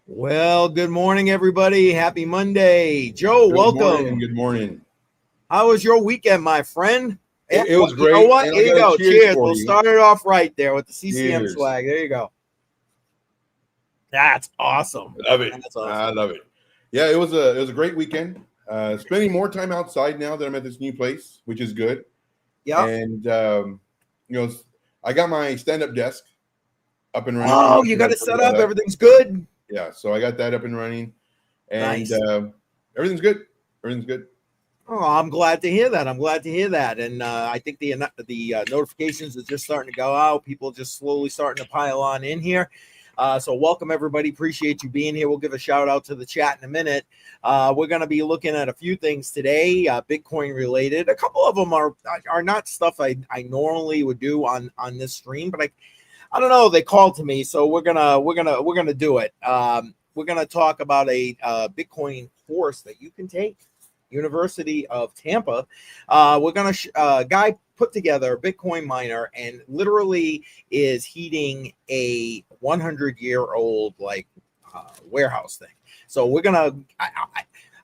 Well, good morning, everybody. Happy Monday. Joe, welcome. Good morning. How was your weekend, my friend? It was great. You know what? Here you go. Cheers. We'll start it off right there with the CCM swag. There you go. That's awesome. Love it. That's awesome. I love it. Yeah, it was a great weekend. Spending more time outside now that I'm at this new place, which is good. Yeah. And I got my stand-up desk up and running. Oh, you got it set up. Everything's good. Yeah, so I got that up and running, and everything's good. Everything's good. Oh, I'm glad to hear that. And I think the notifications are just starting to go out. People just slowly starting to pile on in here. So welcome, everybody. Appreciate you being here. We'll give a shout out to the chat in a minute. We're going to be looking at a few things today, Bitcoin related. A couple of them are not stuff I normally would do on this stream, but I don't know. They called to me, so we're gonna do it. We're gonna talk about a Bitcoin course that you can take, University of Tampa. We're gonna guy put together a Bitcoin miner and literally is heating a 100-year-old warehouse thing. So we're gonna.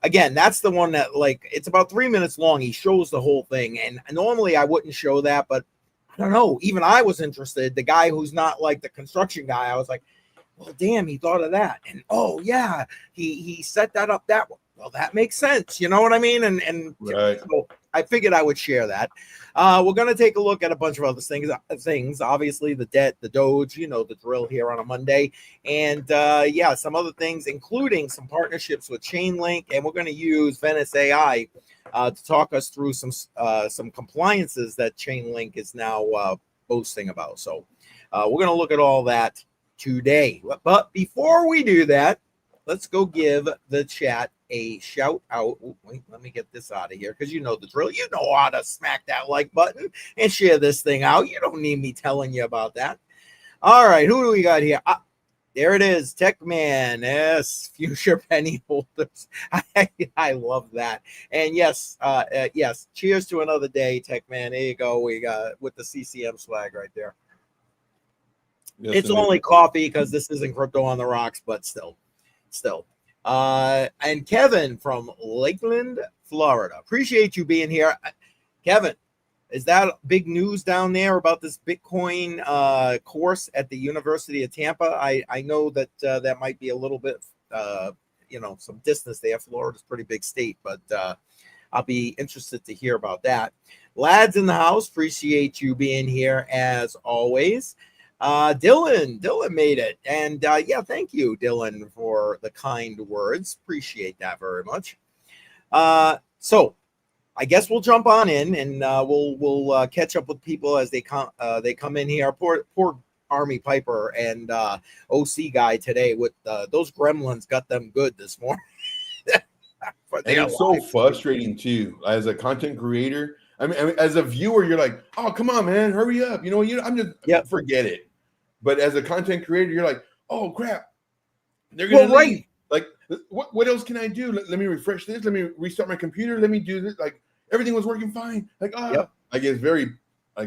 Again, that's the one that it's about 3 minutes long. He shows the whole thing, and normally I wouldn't show that, but I don't know. Even I was interested. The guy who's not like the construction guy, I was like, well, damn, he thought of that. And oh yeah, he set that up that way. Well, that makes sense. You know what I mean? And right. So I figured I would share that. We're gonna take a look at a bunch of other things. Obviously, the debt, the Doge, you know, the drill here on a Monday, and some other things, including some partnerships with Chainlink, and we're gonna use Venice AI to talk us through some compliances that Chainlink is now boasting about. So we're going to look at all that today. But before we do that, let's go give the chat a shout out. Wait, let me get this out of here because you know the drill. You know how to smack that like button and share this thing out. You don't need me telling you about that. All right, who do we got here? There it is, Techman. Yes, future penny holders. I love that. And yes, cheers to another day, Techman. There you go. We got with the CCM swag right there. Yes, it's only coffee because this isn't crypto on the rocks, but still. And Kevin from Lakeland, Florida. Appreciate you being here. Kevin, is that big news down there about this Bitcoin course at the University of Tampa? I know that that might be a little bit, some distance there. Florida's a pretty big state, but I'll be interested to hear about that. Lads in the house, appreciate you being here as always. Dylan made it. And thank you, Dylan, for the kind words. Appreciate that very much. So I guess we'll jump on in and we'll catch up with people as they come in here. Poor Army Piper and OC guy today with those gremlins got them good this morning. And it's so frustrating too as a content creator. I mean, as a viewer, you're like, oh, come on, man, hurry up. I'm just forget it. But as a content creator, you're like, oh crap, they're gonna leave. Like, what else can I do? Let me refresh this. Let me restart my computer. Let me do this. Like, everything was working fine. Like, I get very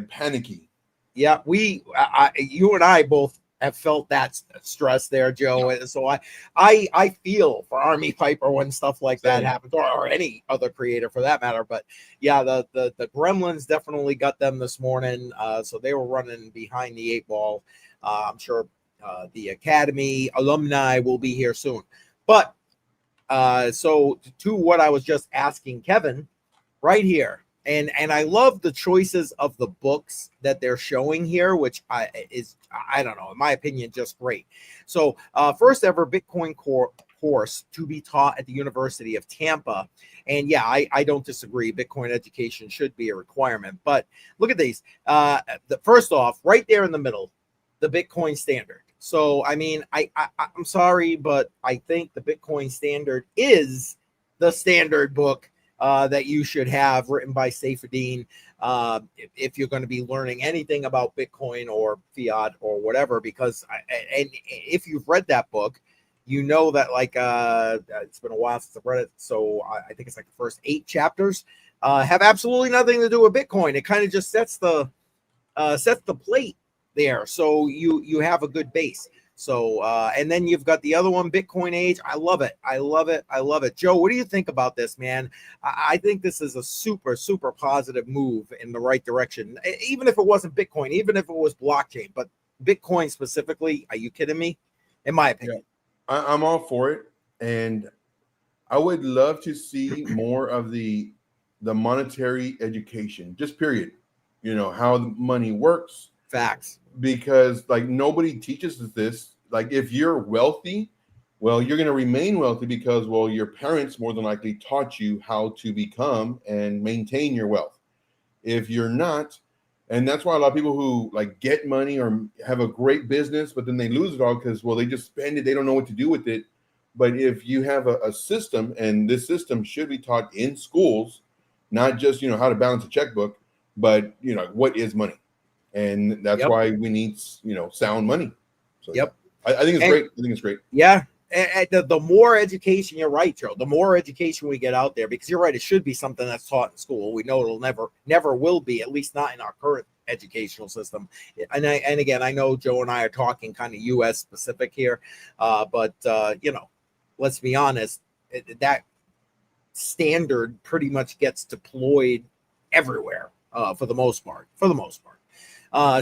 panicky. Yeah, you and I both have felt that stress there, Joe. Yeah. So I feel for Army Piper when stuff like that happens, or any other creator for that matter. But yeah, the gremlins definitely got them this morning. So they were running behind the 8 ball. I'm sure the Academy alumni will be here soon. But so to what I was just asking Kevin right here. And I love the choices of the books that they're showing here, which I don't know, in my opinion, just great. So first ever Bitcoin course to be taught at the University of Tampa. And yeah, I don't disagree. Bitcoin education should be a requirement. But look at these. First off, right there in the middle, the Bitcoin standard. So, I mean, I'm sorry, but I think the Bitcoin standard is the standard book that you should have, written by Saifedean, if you're going to be learning anything about Bitcoin or fiat or whatever, because and if you've read that book, you know that it's been a while since I've read it, so I think it's like the first 8 chapters have absolutely nothing to do with Bitcoin. It kind of just sets the plate there, so you have a good base. So, and then you've got the other one, Bitcoin Age. I love it. I love it. I love it. Joe, what do you think about this, man? I think this is a super, super positive move in the right direction. Even if it wasn't Bitcoin, even if it was blockchain, but Bitcoin specifically, are you kidding me? In my opinion. Yeah. I'm all for it. And I would love to see more of the monetary education, just period. You know, how the money works. Facts. Because like nobody teaches us this. Like if you're wealthy, well, you're going to remain wealthy because, well, your parents more than likely taught you how to become and maintain your wealth. If you're not, and that's why a lot of people who like get money or have a great business, but then they lose it all because, well, they just spend it. They don't know what to do with it. But if you have a system, and this system should be taught in schools, not just, you know, how to balance a checkbook, but, you know, what is money? And that's why we need, you know, sound money. So, I think it's great. I think it's great. Yeah. And the more education, you're right, Joe, the more education we get out there, because you're right, it should be something that's taught in school. We know it'll never will be, at least not in our current educational system. And again, I know Joe and I are talking kind of U.S. specific here, but you know, let's be honest, that standard pretty much gets deployed everywhere for the most part.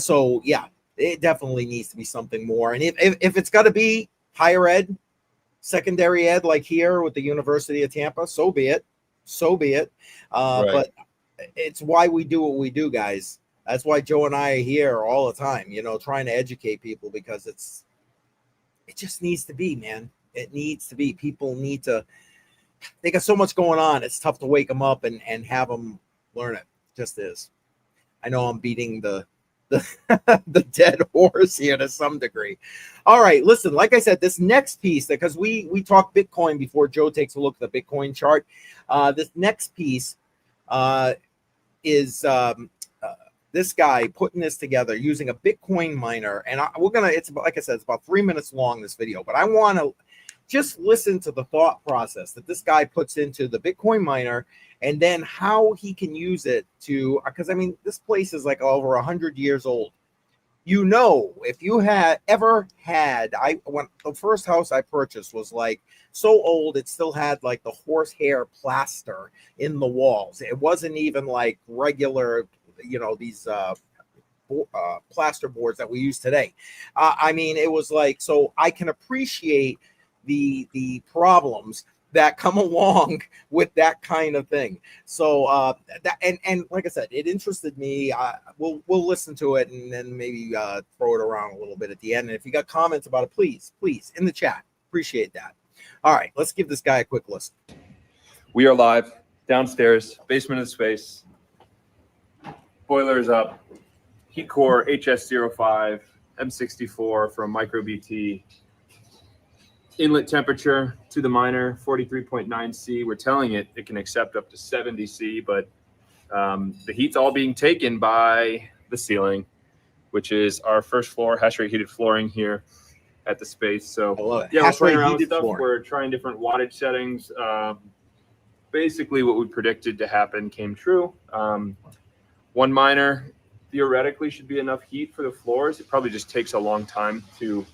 So yeah, it definitely needs to be something more. And if it's got to be higher ed, secondary ed, like here with the University of Tampa, so be it. Right. But it's why we do what we do, guys. That's why Joe and I are here all the time, you know, trying to educate people, because it just needs to be, man. It needs to be. People need to. They got so much going on. It's tough to wake them up and have them learn it. Just is. I know I'm beating the dead horse here to some degree. All right, listen, like I said, this next piece, because we talked Bitcoin before Joe takes a look at the Bitcoin chart. This next piece is this guy putting this together using a Bitcoin miner. And it's about, like I said, it's about 3 minutes long, this video, but I want to just listen to the thought process that this guy puts into the Bitcoin miner, and then how he can use it to, because I mean, this place is like over 100 years old. You know, if you had ever had, when the first house I purchased was like so old, it still had like the horsehair plaster in the walls. It wasn't even like regular, you know, these plaster boards that we use today. I mean, it was like, so I can appreciate the problems that come along with that kind of thing. So that and like I said, it interested me. We'll listen to it and then maybe throw it around a little bit at the end. And if you got comments about it, please in the chat. Appreciate that. All right, let's give this guy a quick listen. We are live downstairs, basement of the space. Boilers up. Heat core HS05 M64 from MicroBT. Inlet temperature to the miner, 43.9 C. We're telling it can accept up to 70 C, but the heat's all being taken by the ceiling, which is our first floor, hash rate heated flooring here at the space. So yeah, we're playing around with stuff. We're trying different wattage settings. Basically what we predicted to happen came true. One miner theoretically should be enough heat for the floors. It probably just takes a long time to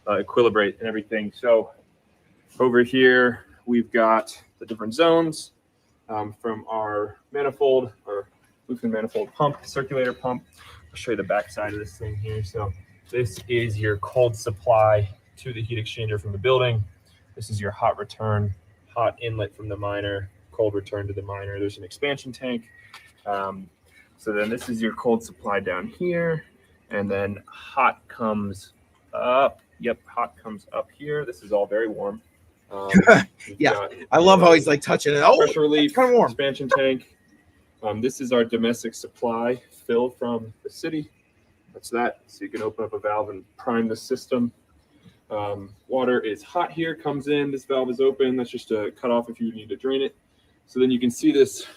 equilibrate and everything. So over here we've got the different zones from our manifold, or Lufen manifold pump, circulator pump. I'll show you the back side of this thing here. So this is your cold supply to the heat exchanger from the building. This is your hot return, hot inlet from the miner, cold return to the miner. There's an expansion tank. So then this is your cold supply down here, and then hot comes up. Yep, hot comes up here. This is all very warm. Yeah, I love how he's like touching it. Oh, pressure relief, kind of warm. Expansion tank. This is our domestic supply fill from the city. That's that. So you can open up a valve and prime the system. Water is hot here, comes in. This valve is open. That's just a cut off if you need to drain it. So then you can see this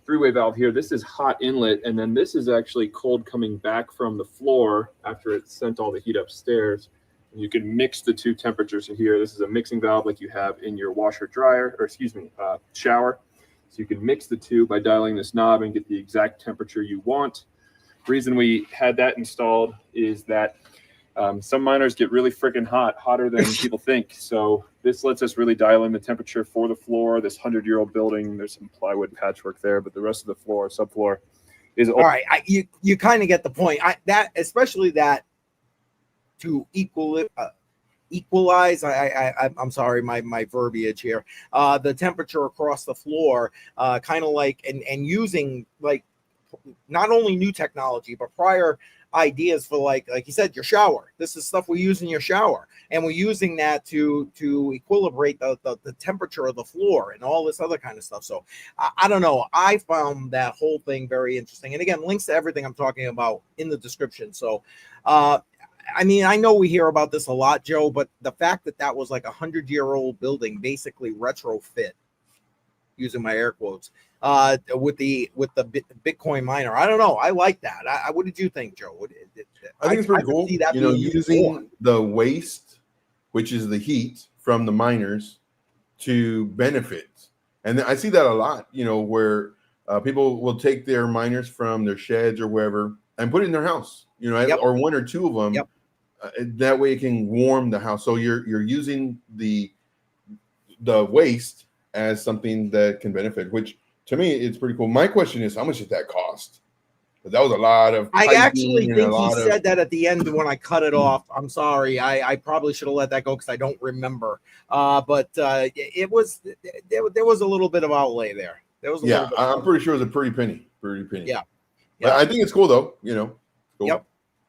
three-way valve here. This is hot inlet, and then this is actually cold coming back from the floor after it sent all the heat upstairs. And you can mix the two temperatures in here. This is a mixing valve like you have in your washer dryer, or excuse me, shower. So you can mix the two by dialing this knob and get the exact temperature you want. The reason we had that installed is that Some miners get really freaking hot, hotter than people think. So this lets us really dial in the temperature for the floor. This 100-year-old building, there's some plywood patchwork there, but the rest of the floor, subfloor, is all right. You kind of get the point. Especially that to equalize. I'm sorry, my verbiage here. The temperature across the floor, kind of like and using like not only new technology but prior ideas for like you said, your shower. This is stuff we use in your shower, and we're using that to equilibrate the temperature of the floor and all this other kind of stuff. So I don't know. I found that whole thing very interesting. And again, links to everything I'm talking about in the description. So I mean, I know we hear about this a lot, Joe, but the fact that was like 100-year-old building, basically retrofit, using my air quotes, with the Bitcoin miner. I don't know. I like that. What did you think, Joe? I think it's pretty cool. Using the waste, which is the heat from the miners, to benefit. And I see that a lot, where people will take their miners from their sheds or wherever and put it in their house, or one or two of them. Yep. That way it can warm the house. So you're using the waste as something that can benefit, which to me it's pretty cool. My question is, how much did that cost? But that was a lot of. I actually think he said that at the end when I cut it off. I'm sorry. I probably should have let that go because I don't remember. But it was there was a little bit of outlay there. There was I'm pretty sure it was a pretty penny. Yeah. But I think it's cool though. Cool. Yep.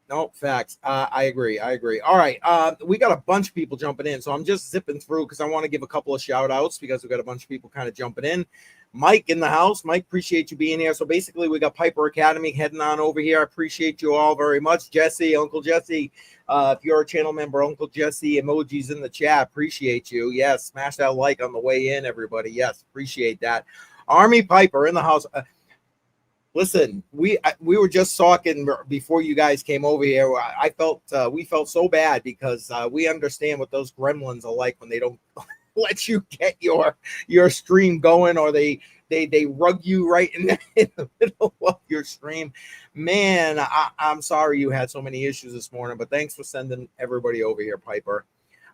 No, facts. I agree. All right. We got a bunch of people jumping in. So I'm just zipping through because I want to give a couple of shout outs because we've got a bunch of people kind of jumping in. Mike in the house. Mike, appreciate you being here. So basically, we got Piper Academy heading on over here. I appreciate you all very much. Jesse, Uncle Jesse, if you're a channel member, Uncle Jesse, emojis in the chat. Appreciate you. Yes. Smash that like on the way in, everybody. Yes. Appreciate that. Army Piper in the house. Listen, we were just talking before you guys came over here. We felt so bad because we understand what those gremlins are like when they don't let you get your stream going, or they rug you right in the middle of your stream. Man, I'm sorry you had so many issues this morning, but thanks for sending everybody over here, Piper.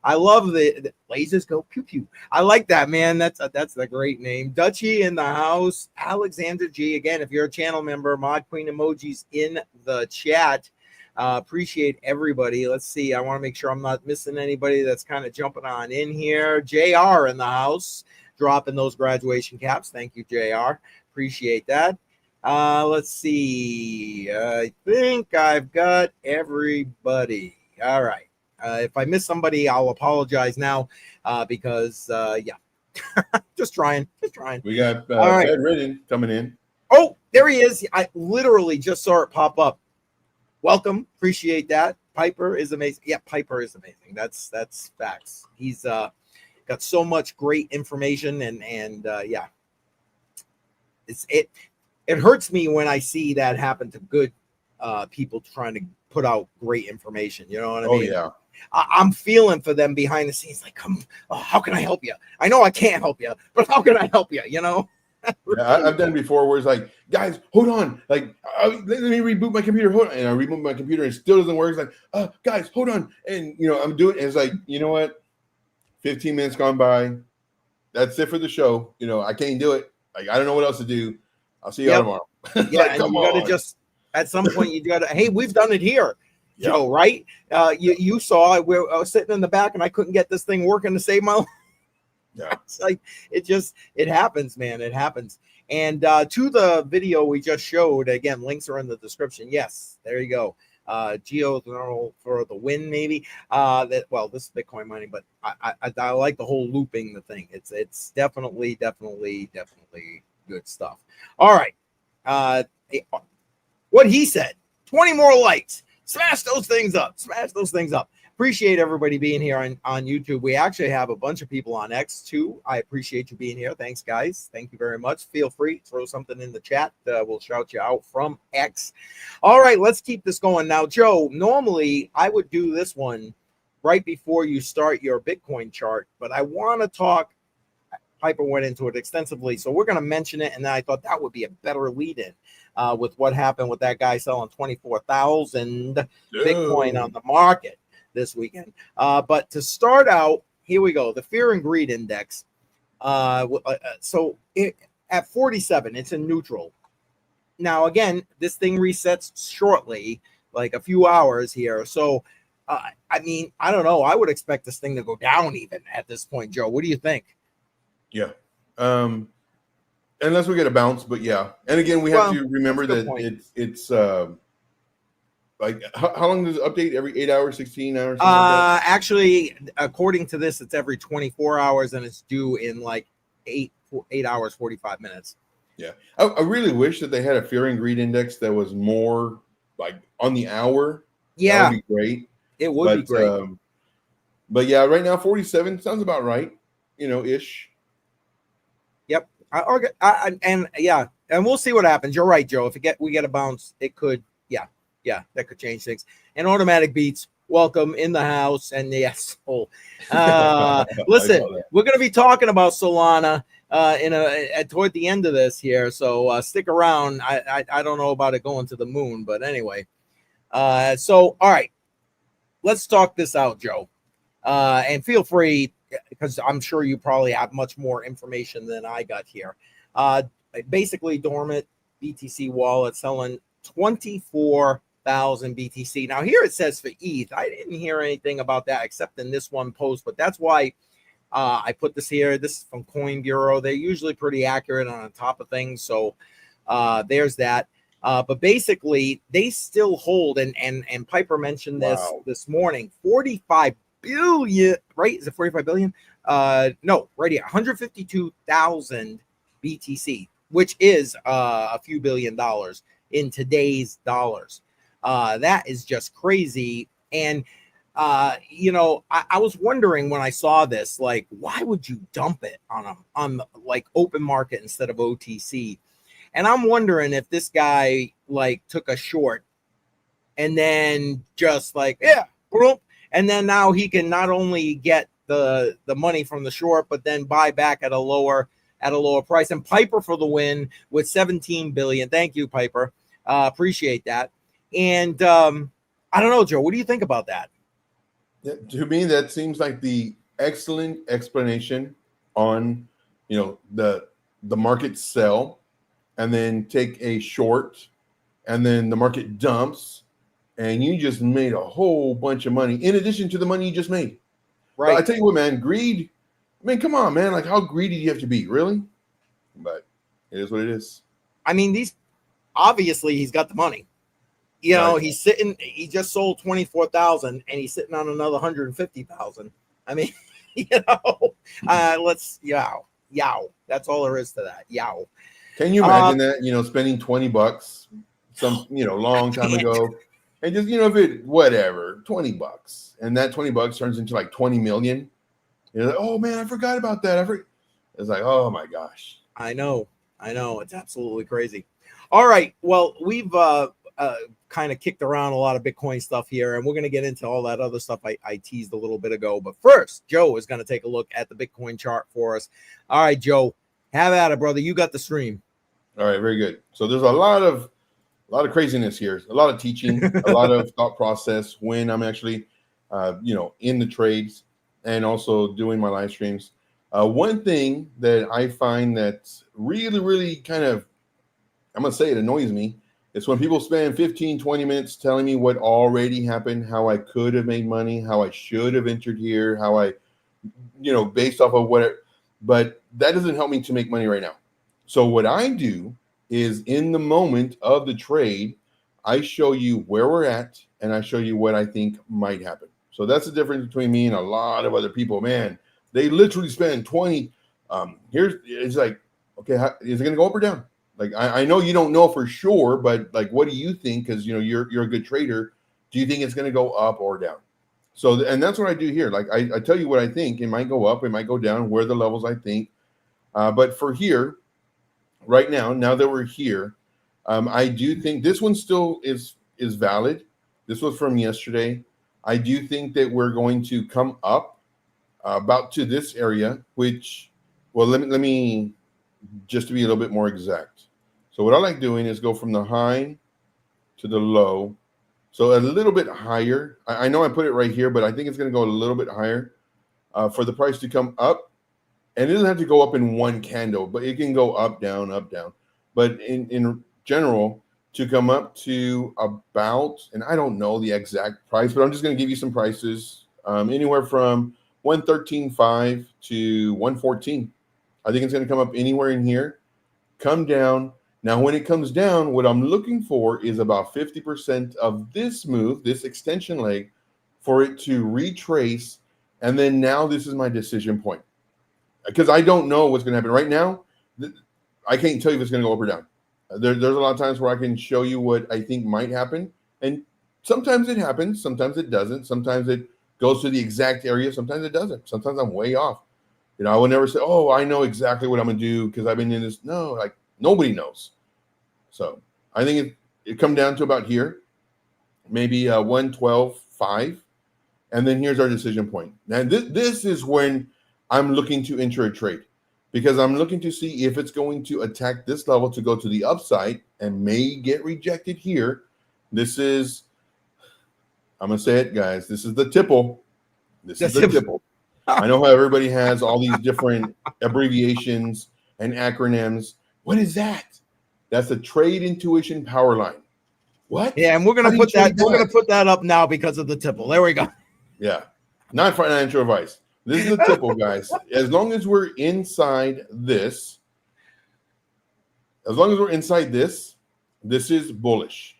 I love the lasers go pew pew. I like that, man. That's a great name. Dutchy in the house. Alexander G. Again, if you're a channel member, Mod Queen emojis in the chat. Appreciate everybody. Let's see. I want to make sure I'm not missing anybody that's kind of jumping on in here. JR in the house, dropping those graduation caps. Thank you, JR. Appreciate that. Let's see. I think I've got everybody. All right. If I miss somebody, I'll apologize now because, just trying. We got Ed Ridden coming in. Oh, there he is. I literally just saw it pop up. Welcome. Appreciate that. Piper is amazing. Yeah, Piper is amazing. That's facts. He's got so much great information and it hurts me when I see that happen to good people trying to put out great information. You know what I mean? Oh, yeah. I'm feeling for them behind the scenes. Like, how can I help you? I know I can't help you, but how can I help you? Yeah, I've done it before where it's like, guys, hold on. Like, let me reboot my computer. Hold on. And I reboot my computer and it still doesn't work. It's like, guys, hold on. And, I'm doing it. And it's like, you know what? 15 minutes gone by. That's it for the show. I can't do it. Like, I don't know what else to do. I'll see you all tomorrow. Yeah, like, and you got to just, at some point, you got to, hey, we've done it here. Yep. Joe, right? You saw I was sitting in the back and I couldn't get this thing working to save my life. Yeah. It's like it happens, man. It happens. And to the video we just showed, again, links are in the description. Yes, there you go. Geothermal for the win, maybe. This is Bitcoin mining, but I like the whole looping the thing. It's definitely good stuff. All right. What he said, 20 more likes. Smash those things up. Appreciate everybody being here on YouTube. We actually have a bunch of people on X too. I appreciate you being here. Thanks, guys. Thank you very much. Feel free to throw something in the chat. We'll shout you out from X. All right, let's keep this going. Now, Joe, normally I would do this one right before you start your Bitcoin chart, but I want to talk. Piper went into it extensively, so we're going to mention it, and then I thought that would be a better lead-in with what happened with that guy selling 24,000 Bitcoin on the market. this weekend. But to start out, here we go. The Fear and Greed Index. At 47, it's in neutral. Now, again, this thing resets shortly, like a few hours here. So, I mean, I don't know. I would expect this thing to go down even at this point, Joe. What do you think? Yeah. Unless we get a bounce, but yeah. And again, we have to remember that it's like how long does it update? Every 8 hours, 16 hours? Like actually, according to this, it's every 24 hours and it's due in like 8 hours, 45 minutes. Yeah. I really wish that they had a Fear and Greed Index that was more like on the hour. Yeah. That would be great. It would be great. But yeah, right now 47 sounds about right, ish. Yep. And we'll see what happens. You're right, Joe. If we get a bounce, it could, that could change things. And automatic beats, welcome in the house. And yes, listen, we're going to be talking about Solana toward the end of this here. So stick around. I don't know about it going to the moon, but anyway. All right. Let's talk this out, Joe. And feel free, because I'm sure you probably have much more information than I got here. Basically, dormant BTC wallet selling 24,000 BTC. Now, here it says for ETH. I didn't hear anything about that except in this one post, but that's why I put this here. This is from Coin Bureau. They're usually pretty accurate on top of things. So there's that. But basically, they still hold, and Piper mentioned this morning, 45 billion, right? Is it 45 billion? No, right here, 152,000 BTC, which is a few $billion in today's dollars. That is just crazy. And, I was wondering when I saw this, like, why would you dump it on like open market instead of OTC? And I'm wondering if this guy like took a short and then just like, and then now he can not only get the money from the short, but then buy back at a lower price. And Piper for the win with 17 billion. Thank you, Piper. Appreciate that. And I don't know, Joe, what do you think about that? Yeah, to me, that seems like the excellent explanation on, the market sell and then take a short and then the market dumps and you just made a whole bunch of money in addition to the money you just made. Right. But I tell you what, man, greed. I mean, come on, man. Like, how greedy do you have to be? Really? But it is what it is. I mean, obviously he's got the money. He's sitting, he just sold 24,000 and he's sitting on another 150,000. I mean, yow. That's all there is to that. Yow. Can you imagine that, spending $20 long time ago and just, if it, whatever, $20 and that $20 turns into like 20 million. You're like, oh man, I forgot about that. It's like, oh my gosh. I know. It's absolutely crazy. All right. Well, we've kind of kicked around a lot of Bitcoin stuff here, and we're going to get into all that other stuff I teased a little bit ago. But first, Joe is going to take a look at the Bitcoin chart for us. All right, Joe, have at it, brother. You got the stream. All right, very good. So there's a lot of craziness here, a lot of teaching, a lot of thought process when I'm actually, in the trades and also doing my live streams. One thing that I find that's really, really kind of, I'm going to say it annoys me, is when people spend 15, 20 minutes telling me what already happened, how I could have made money, how I should have entered here, how I, based off of what, but that doesn't help me to make money right now. So what I do is in the moment of the trade, I show you where we're at and I show you what I think might happen. So that's the difference between me and a lot of other people. Man, they literally spend 20. It's like, okay, is it going to go up or down? Like, I know you don't know for sure, but like, what do you think? Because, you're a good trader. Do you think it's going to go up or down? So, and that's what I do here. Like, I tell you what I think. It might go up, it might go down, where the levels I think. But for here, right now that we're here, I do think this one still is valid. This was from yesterday. I do think that we're going to come up about to this area, which, well, let me just to be a little bit more exact. So what I like doing is go from the high to the low, So a little bit higher. I know I put it right here, but I think it's going to go a little bit higher for the price to come up. And it doesn't have to go up in one candle, but it can go up, down, up, down. But in general, to come up to about, and I don't know the exact price, but I'm just going to give you some prices, anywhere from 113.5 to 114. I think it's going to come up anywhere in here, come down. Now, when it comes down, what I'm looking for is about 50% of this move, this extension leg, for it to retrace. And then now this is my decision point, because I don't know what's going to happen right now. I can't tell you if it's going to go up or down. There's a lot of times where I can show you what I think might happen. And sometimes it happens. Sometimes it doesn't. Sometimes it goes to the exact area. Sometimes it doesn't. Sometimes I'm way off. I will never say, oh, I know exactly what I'm going to do because I've been in this. No, like nobody knows. So I think it come down to about here, maybe 112.5. And then here's our decision point. Now, this is when I'm looking to enter a trade, because I'm looking to see if it's going to attack this level to go to the upside and may get rejected here. This is, I'm going to say it, guys. This is the tipple. This is the tipple. I know how everybody has all these different abbreviations and acronyms. What is that? That's the trade intuition power line. What? Yeah, and we're gonna put that. We're gonna put that up now because of the tipple. There we go. Yeah, not financial advice. This is the tipple, guys. As long as we're inside this, this is bullish.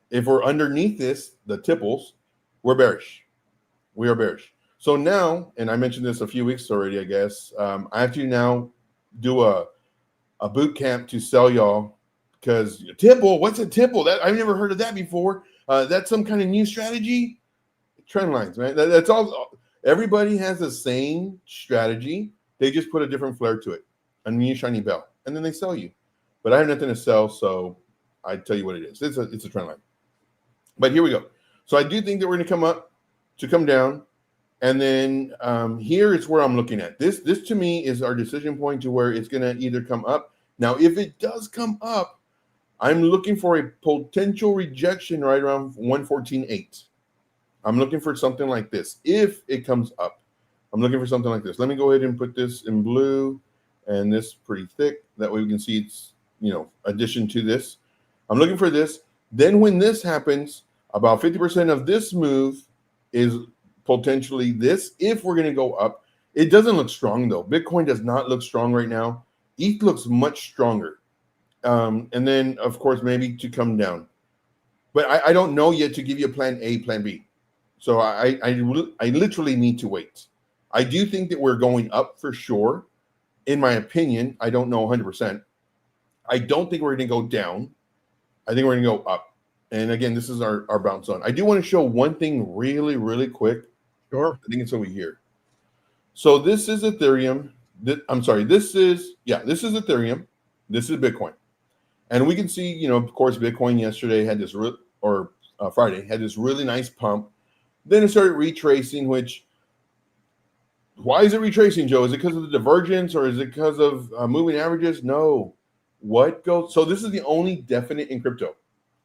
If we're underneath this, the tipples, we're bearish. We are bearish. So now, and I mentioned this a few weeks already, I guess, I have to now do a boot camp to sell y'all. Because tipple, what's a tipple? That I've never heard of that before. That's some kind of new strategy. Trend lines, man. That's all. Everybody has the same strategy. They just put a different flair to it, a new shiny bell, and then they sell you. But I have nothing to sell, so I tell you what it is. It's a trend line. But here we go. So I do think that we're going to come up, to come down, and then here is where I'm looking at. This to me is our decision point to where it's going to either come up. Now, if it does come up, I'm looking for a potential rejection right around 114.8. I'm looking for something like this. If it comes up, I'm looking for something like this. Let me go ahead and put this in blue and this pretty thick. That way we can see it's, addition to this. I'm looking for this. Then when this happens, about 50% of this move is potentially this. If we're going to go up, it doesn't look strong though. Bitcoin does not look strong right now. ETH looks much stronger. And then, of course, maybe to come down. But I don't know yet to give you a plan A, plan B. So I literally need to wait. I do think that we're going up for sure. In my opinion, I don't know 100%. I don't think we're going to go down. I think we're going to go up. And again, this is our bounce zone. I do want to show one thing really, really quick. Sure. I think it's over here. So this is Ethereum. This is Ethereum. This is Bitcoin. And we can see, of course, Bitcoin yesterday had this, Friday had this really nice pump. Then it started retracing, why is it retracing, Joe? Is it because of the divergence or is it because of moving averages? No. So this is the only definite in crypto.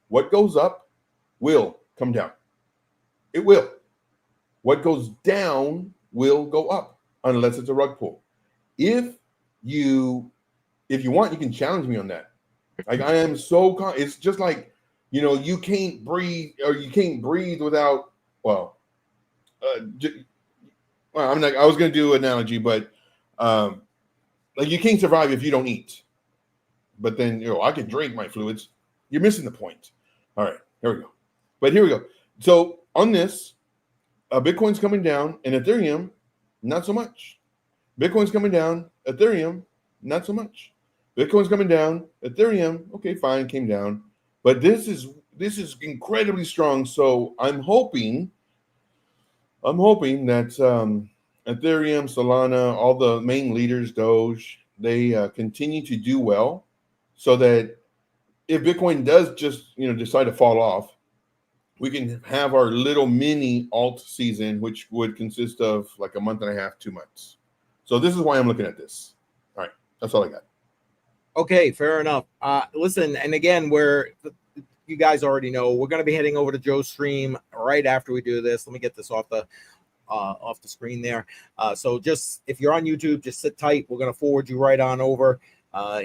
What goes up will come down. It will. What goes down will go up unless it's a rug pull. If you want, you can challenge me on that. Like I am so it's just like, you can't breathe without, I was going to do an analogy, but like you can't survive if you don't eat. But then, I can drink my fluids. You're missing the point. All right, here we go. But here we go. So on this, Bitcoin's coming down and Ethereum, not so much. Bitcoin's coming down, Ethereum, not so much. Bitcoin's coming down, Ethereum, okay, fine, came down. But this is incredibly strong. So I'm hoping that Ethereum, Solana, all the main leaders, Doge, they continue to do well, so that if Bitcoin does just decide to fall off, we can have our little mini alt season, which would consist of like a month and a half, 2 months. So this is why I'm looking at this. All right, that's all I got. Okay, fair enough. Listen, and again, you guys already know, we're going to be heading over to Joe's stream right after we do this. Let me get this off the screen there. So just if you're on YouTube, just sit tight. We're going to forward you right on over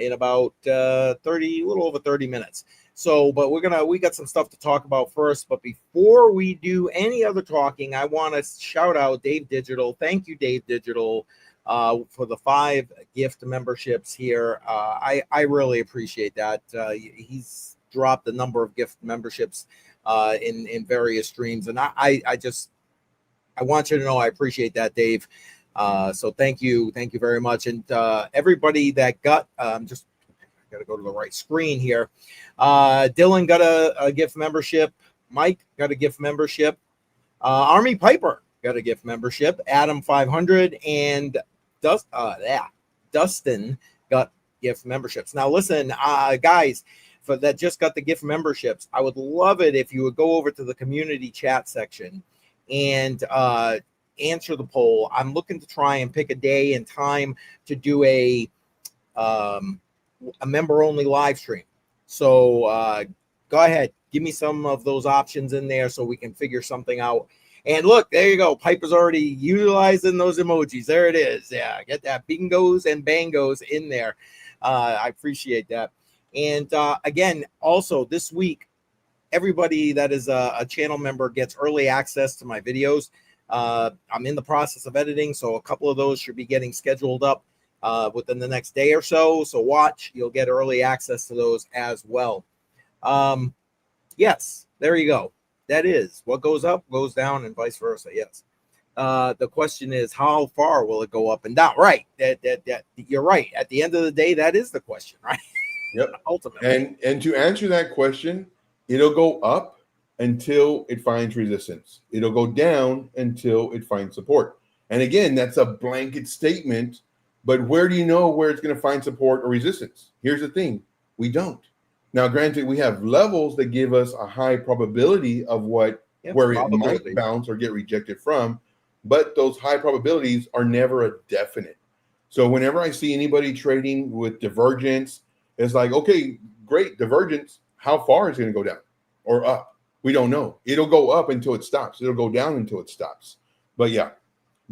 in about a little over 30 minutes. So, but we got some stuff to talk about first. But before we do any other talking, I want to shout out Dave Digital. Thank you, Dave Digital, for the 5 gift memberships here. I really appreciate that. He's dropped a number of gift memberships in various streams, and I want you to know I appreciate that, Dave. So thank you very much, and everybody that got just got to go to the right screen here. Dylan got a gift membership. Mike got a gift membership. Army Piper got a gift membership. Adam 500 and Dustin got gift memberships. Now listen, guys, for that just got the gift memberships, I would love it if you would go over to the community chat section and answer the poll. I'm looking to try and pick a day and time to do a member only live stream. So go ahead, give me some of those options in there so we can figure something out. And look, there you go. Piper's already utilizing those emojis. There it is. Yeah, get that bingos and bangos in there. I appreciate that. And again, also this week, everybody that is a channel member gets early access to my videos. I'm in the process of editing, so a couple of those should be getting scheduled up within the next day or so. So watch, you'll get early access to those as well. Yes, there you go. That is what goes up, goes down, and vice versa. Yes. The question is, how far will it go up and down? Right. That you're right. At the end of the day, that is the question, right? Yep. Ultimately. And to answer that question, it'll go up until it finds resistance. It'll go down until it finds support. And again, that's a blanket statement, but where do you know where it's going to find support or resistance? Here's the thing. We don't. Now, granted, we have levels that give us a high probability of where it might bounce or get rejected from, but those high probabilities are never a definite. So whenever I see anybody trading with divergence, it's like, okay, great, divergence. How far is it going to go down or up? We don't know. It'll go up until it stops. It'll go down until it stops. But yeah,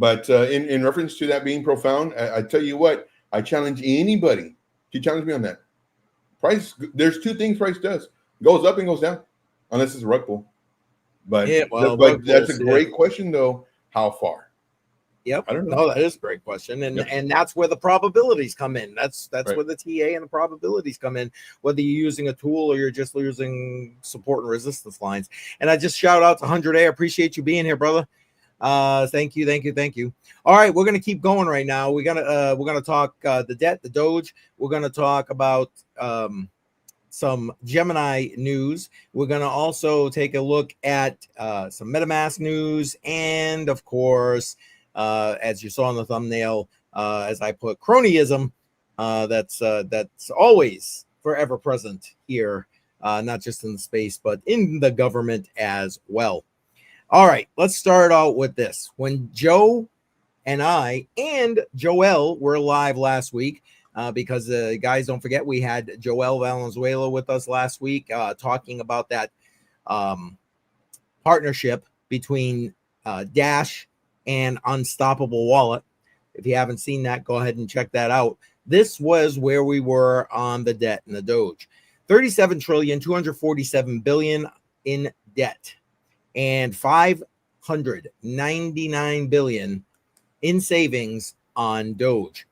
in reference to that being profound, I tell you what, I challenge anybody to challenge me on that. Price, there's 2 things price does. Goes up and goes down, unless it's a rug pull. But, yeah, well, that's a great question, though. How far? Yep. I don't know. No, that is a great question. And that's where the probabilities come in. That's right. Where the TA and the probabilities come in, whether you're using a tool or you're just using support and resistance lines. And I just shout out to 100A. I appreciate you being here, brother. Thank you. All right, we're gonna keep going right now. We're gonna talk the debt, the Doge. We're gonna talk about some Gemini news. We're gonna also take a look at some MetaMask news, and of course, as you saw in the thumbnail, as I put cronyism, that's always forever present here, not just in the space, but in the government as well. All right, let's start out with this. When Joe and I and Jöel were live last week, because guys, don't forget, we had Jöel Valenzuela with us last week, talking about that partnership between Dash and Unstoppable Wallet. If you haven't seen that, go ahead and check that out. This was where we were on the debt and the Doge. 37,247 billion in debt and 599 billion in savings on Doge.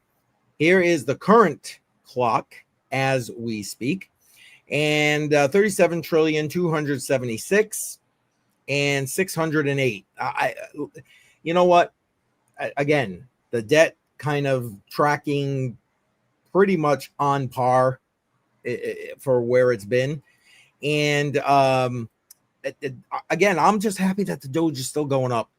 Here is the current clock as we speak, and 37,276 and 608. You know what? Again, the debt kind of tracking pretty much on par for where it's been. And again, I'm just happy that the Doge is still going up.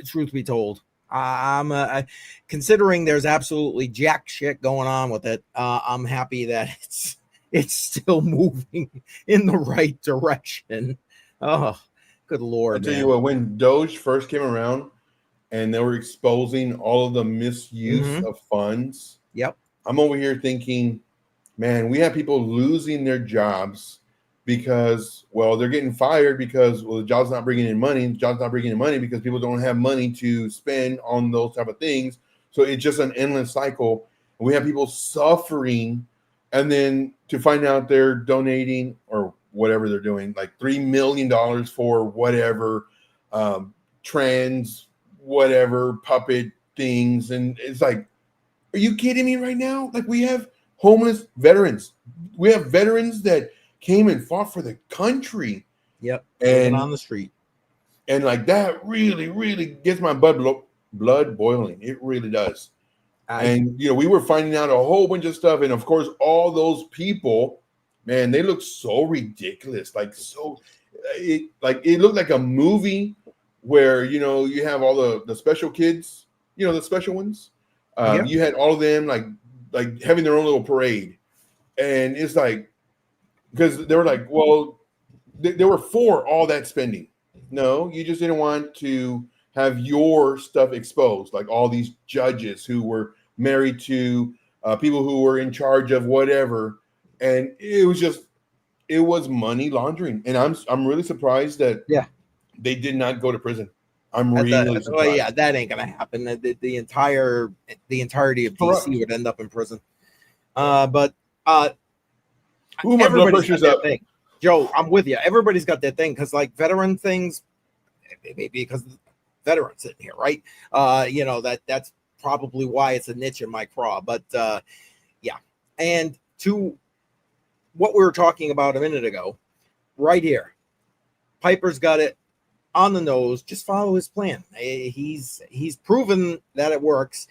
Truth be told, I'm considering there's absolutely jack shit going on with it. I'm happy that it's still moving in the right direction. Oh, good Lord. I'll tell you what, when Doge first came around and they were exposing all of the misuse of funds. Yep. I'm over here thinking, man, we have people losing their jobs because, well, they're getting fired because, well, the job's not bringing in money. The job's not bringing in money because people don't have money to spend on those type of things. So it's just an endless cycle. And we have people suffering, and then to find out they're donating or whatever they're doing, like $3 million for whatever trans, whatever puppet things. And it's like, are you kidding me right now? Like, we have homeless veterans. We have veterans that came and fought for the country. Yep. And on the street. And like that really, really gets my blood boiling. It really does. And, you know, we were finding out a whole bunch of stuff. And of course, all those people, man, they look so ridiculous. Like, it looked like a movie where, you know, you have all the special kids, you know, the special ones. You had all of them like having their own little parade. And it's like, because they were like, well, they were for all that spending. No, you just didn't want to have your stuff exposed, like all these judges who were married to people who were in charge of whatever. And it was money laundering. And I'm really surprised that they did not go to prison. I'm really surprised. Well, yeah, that ain't gonna happen. The entirety of DC would end up in prison. But my blood pressure's up. Thing. Joe, I'm with you. Everybody's got their thing because, like, veteran things, maybe because veterans in here, right? You know, that's probably why it's a niche in my craw. But yeah, and to what we were talking about a minute ago, right here, Piper's got it on the nose. Just follow his plan. He's proven that it works.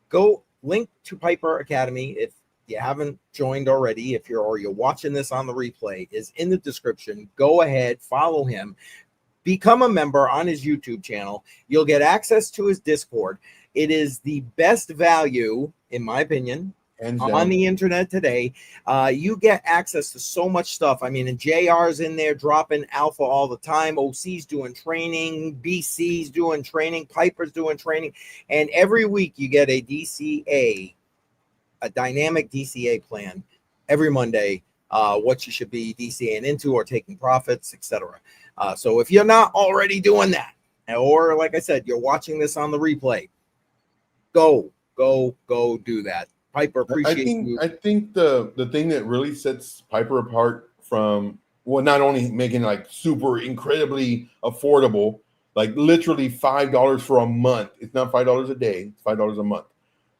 Go link to Piper Academy if you haven't joined already. If you're watching this on the replay, is in the description. Go ahead, follow him, become a member on his YouTube channel. You'll get access to his Discord. It is the best value, in my opinion, on the internet today. You get access to so much stuff. I mean, and JR's in there dropping alpha all the time. OC's doing training, BC's doing training, Piper's doing training, and every week you get a DCA, a dynamic DCA plan every Monday. What you should be DCAing into or taking profits, etc. So if you're not already doing that, or like I said, you're watching this on the replay, go do that. Piper, appreciate you. I think the thing that really sets Piper apart from, well, not only making like super incredibly affordable, like literally $5 for a month. It's not $5 a day, it's $5 a month.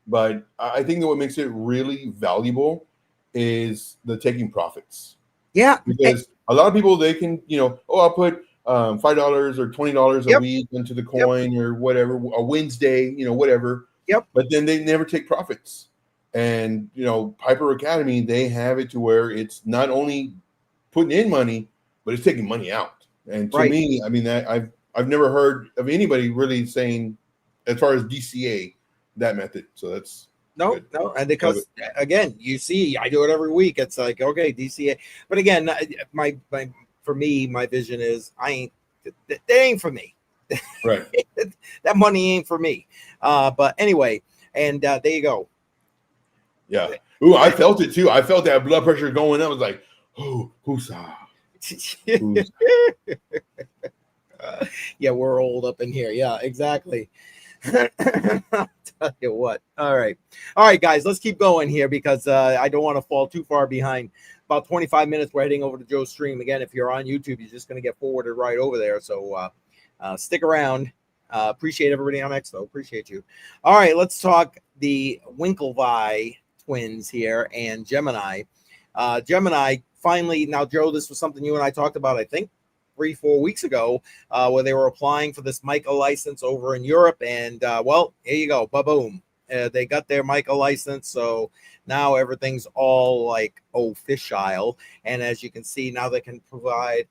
But I think that what makes it really valuable is the taking profits. Yeah. Because a lot of people, they can, you know, I'll put $5 or $20 a week into the coin or whatever, a Wednesday, you know, whatever. Yep. But then they never take profits. And, you know, Piper Academy, they have it to where it's not only putting in money, but it's taking money out. And to me, I mean, I've never heard of anybody really saying, as far as DCA, that method. So that's no, and because again, you see, I do it every week. It's like, okay, DCA, but again, my for me, my vision is that ain't for me. Right. That money ain't for me. But anyway, and there you go. Yeah. Ooh, I felt it too. I felt that blood pressure going up. I was like, oh, whoosah. Yeah, we're old up in here. Yeah, exactly. I'll tell you what. All right, guys, let's keep going here because I don't want to fall too far behind. About 25 minutes, we're heading over to Joe's stream. Again, if you're on YouTube, you're just going to get forwarded right over there. So stick around. Appreciate everybody on X, though. Appreciate you. All right, let's talk the Winklevi twins here and Gemini. Gemini finally, now, Joe, this was something you and I talked about, I think, 3-4 weeks ago, where they were applying for this MiCA license over in Europe. And, well, here you go. Ba-boom. They got their MiCA license. So now everything's all like official. And as you can see, now they can provide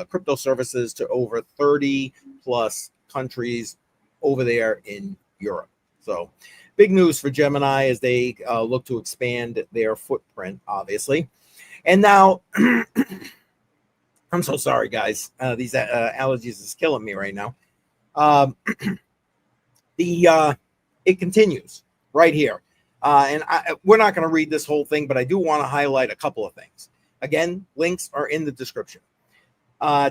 crypto services to over 30 plus countries over there in Europe. So big news for Gemini as they look to expand their footprint, obviously. And now, I'm so sorry, guys. These allergies is killing me right now. It continues right here. And we're not going to read this whole thing, but I do want to highlight a couple of things. Again, links are in the description.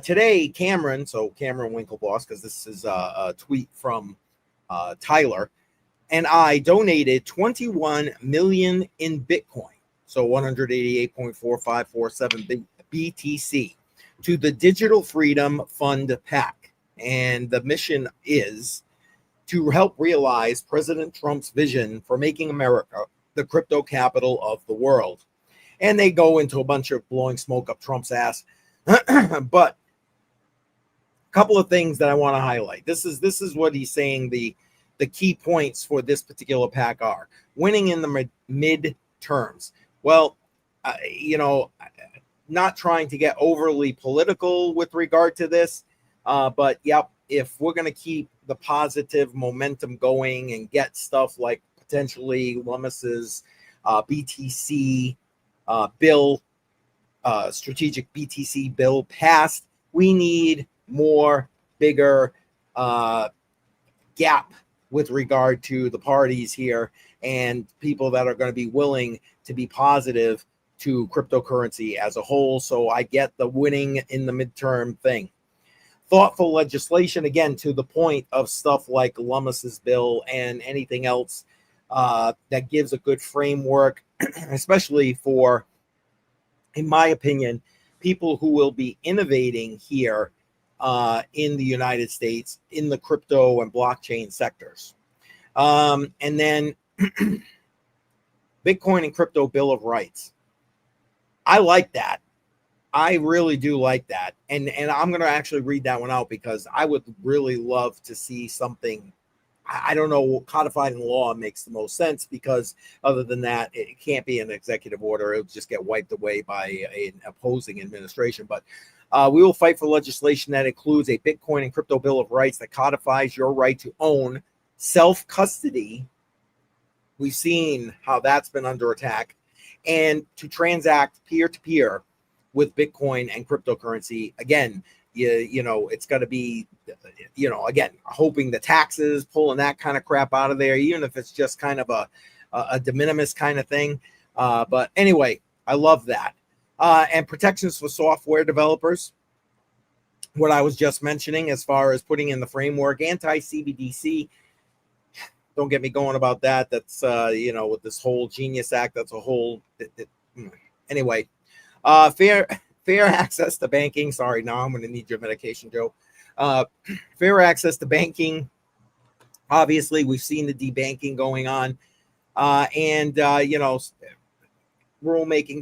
Today, Cameron Winklevoss, because this is a tweet from Tyler, and I donated 21 million in Bitcoin, so 188.4547 BTC, to the Digital Freedom Fund PAC. And the mission is to help realize President Trump's vision for making America the crypto capital of the world. And they go into a bunch of blowing smoke up Trump's ass. But a couple of things that I want to highlight. This is what he's saying the key points for this particular PAC are. Winning in the mid-terms. Well, not trying to get overly political with regard to this, but yep, if we're going to keep the positive momentum going and get stuff like potentially Lummis's BTC bill, strategic BTC bill passed, we need more bigger gap with regard to the parties here and people that are going to be willing to be positive to cryptocurrency as a whole. So I get the winning in the midterm thing. Thoughtful legislation, again, to the point of stuff like Lummis's bill and anything else that gives a good framework, especially for, in my opinion, people who will be innovating here in the United States in the crypto and blockchain sectors. And then Bitcoin and Crypto Bill of Rights. I like that. I really do like that. And I'm going to actually read that one out because I would really love to see something. I don't know, codified in law makes the most sense, because other than that, it can't be an executive order. It'll just get wiped away by an opposing administration. But we will fight for legislation that includes a Bitcoin and Crypto Bill of Rights that codifies your right to own self-custody. We've seen how that's been under attack, and to transact peer-to-peer with Bitcoin and cryptocurrency. Again, it's got to be, again, hoping the taxes, pulling that kind of crap out of there, even if it's just kind of a de minimis kind of thing. But anyway, I love that. And protections for software developers. What I was just mentioning as far as putting in the framework, anti-CBDC. Don't get me going about that. That's, with this whole Genius Act, that's a whole, anyway. Fair access to banking. Sorry, now I'm going to need your medication, Joe. Fair access to banking. Obviously, we've seen the debanking going on. Rulemaking.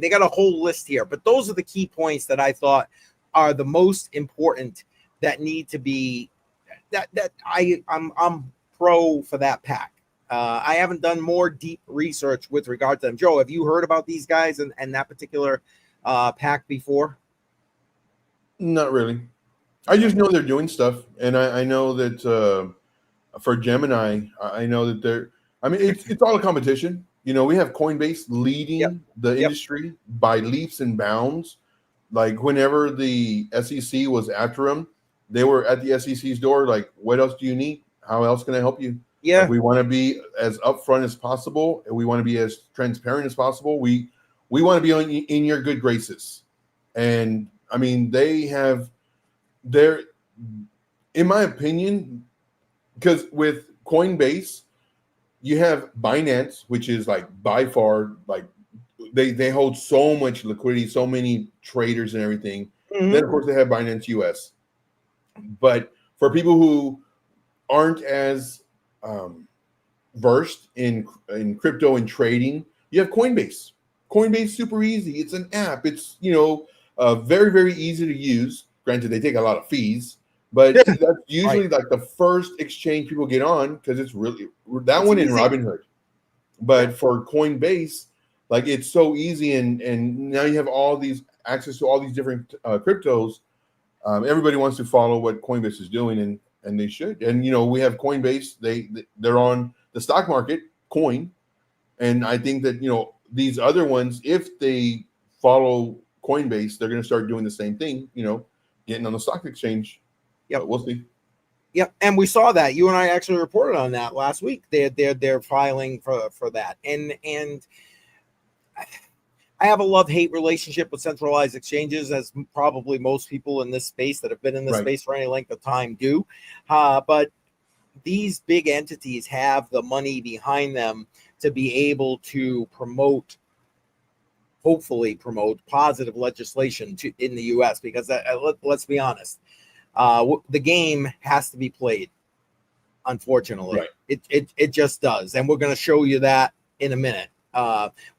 They got a whole list here. But those are the key points that I thought are the most important that need to be, I'm pro for that PAC. I haven't done more deep research with regard to them. Joe, have you heard about these guys and that particular PAC before? Not really. I just know they're doing stuff, and I know that for Gemini, I know that it's all a competition. We have Coinbase leading the industry by leaps and bounds. Like whenever the SEC was after them, they were at the SEC's door. Like, what else do you need? How else can I help you? Yeah, we want to be as upfront as possible, and we want to be as transparent as possible. We want to be in your good graces. And I mean, they're, in my opinion, because with Coinbase, you have Binance, which is like by far, like they hold so much liquidity, so many traders and everything. Mm-hmm. Then of course they have Binance US. But for people who aren't as versed in crypto and trading, you have Coinbase. Coinbase, super easy. It's an app. It's very, very easy to use. Granted, they take a lot of fees, but that's usually like the first exchange people get on, because it's really that one in Robinhood. But for Coinbase, like, it's so easy, and now you have all these access to all these different cryptos. Everybody wants to follow what Coinbase is doing, and they should. And we have Coinbase. They're on the stock market, coin, and I think that these other ones, if they follow Coinbase, they're going to start doing the same thing, getting on the stock exchange. Yeah, we'll see. Yep, and we saw that. You and I actually reported on that last week. They're filing for that, and I have a love-hate relationship with centralized exchanges, as probably most people in this space that have been in this space for any length of time do. But these big entities have the money behind them to be able to hopefully promote positive legislation in the U.S. because let's be honest, the game has to be played. Unfortunately, it just does, and we're going to show you that in a minute.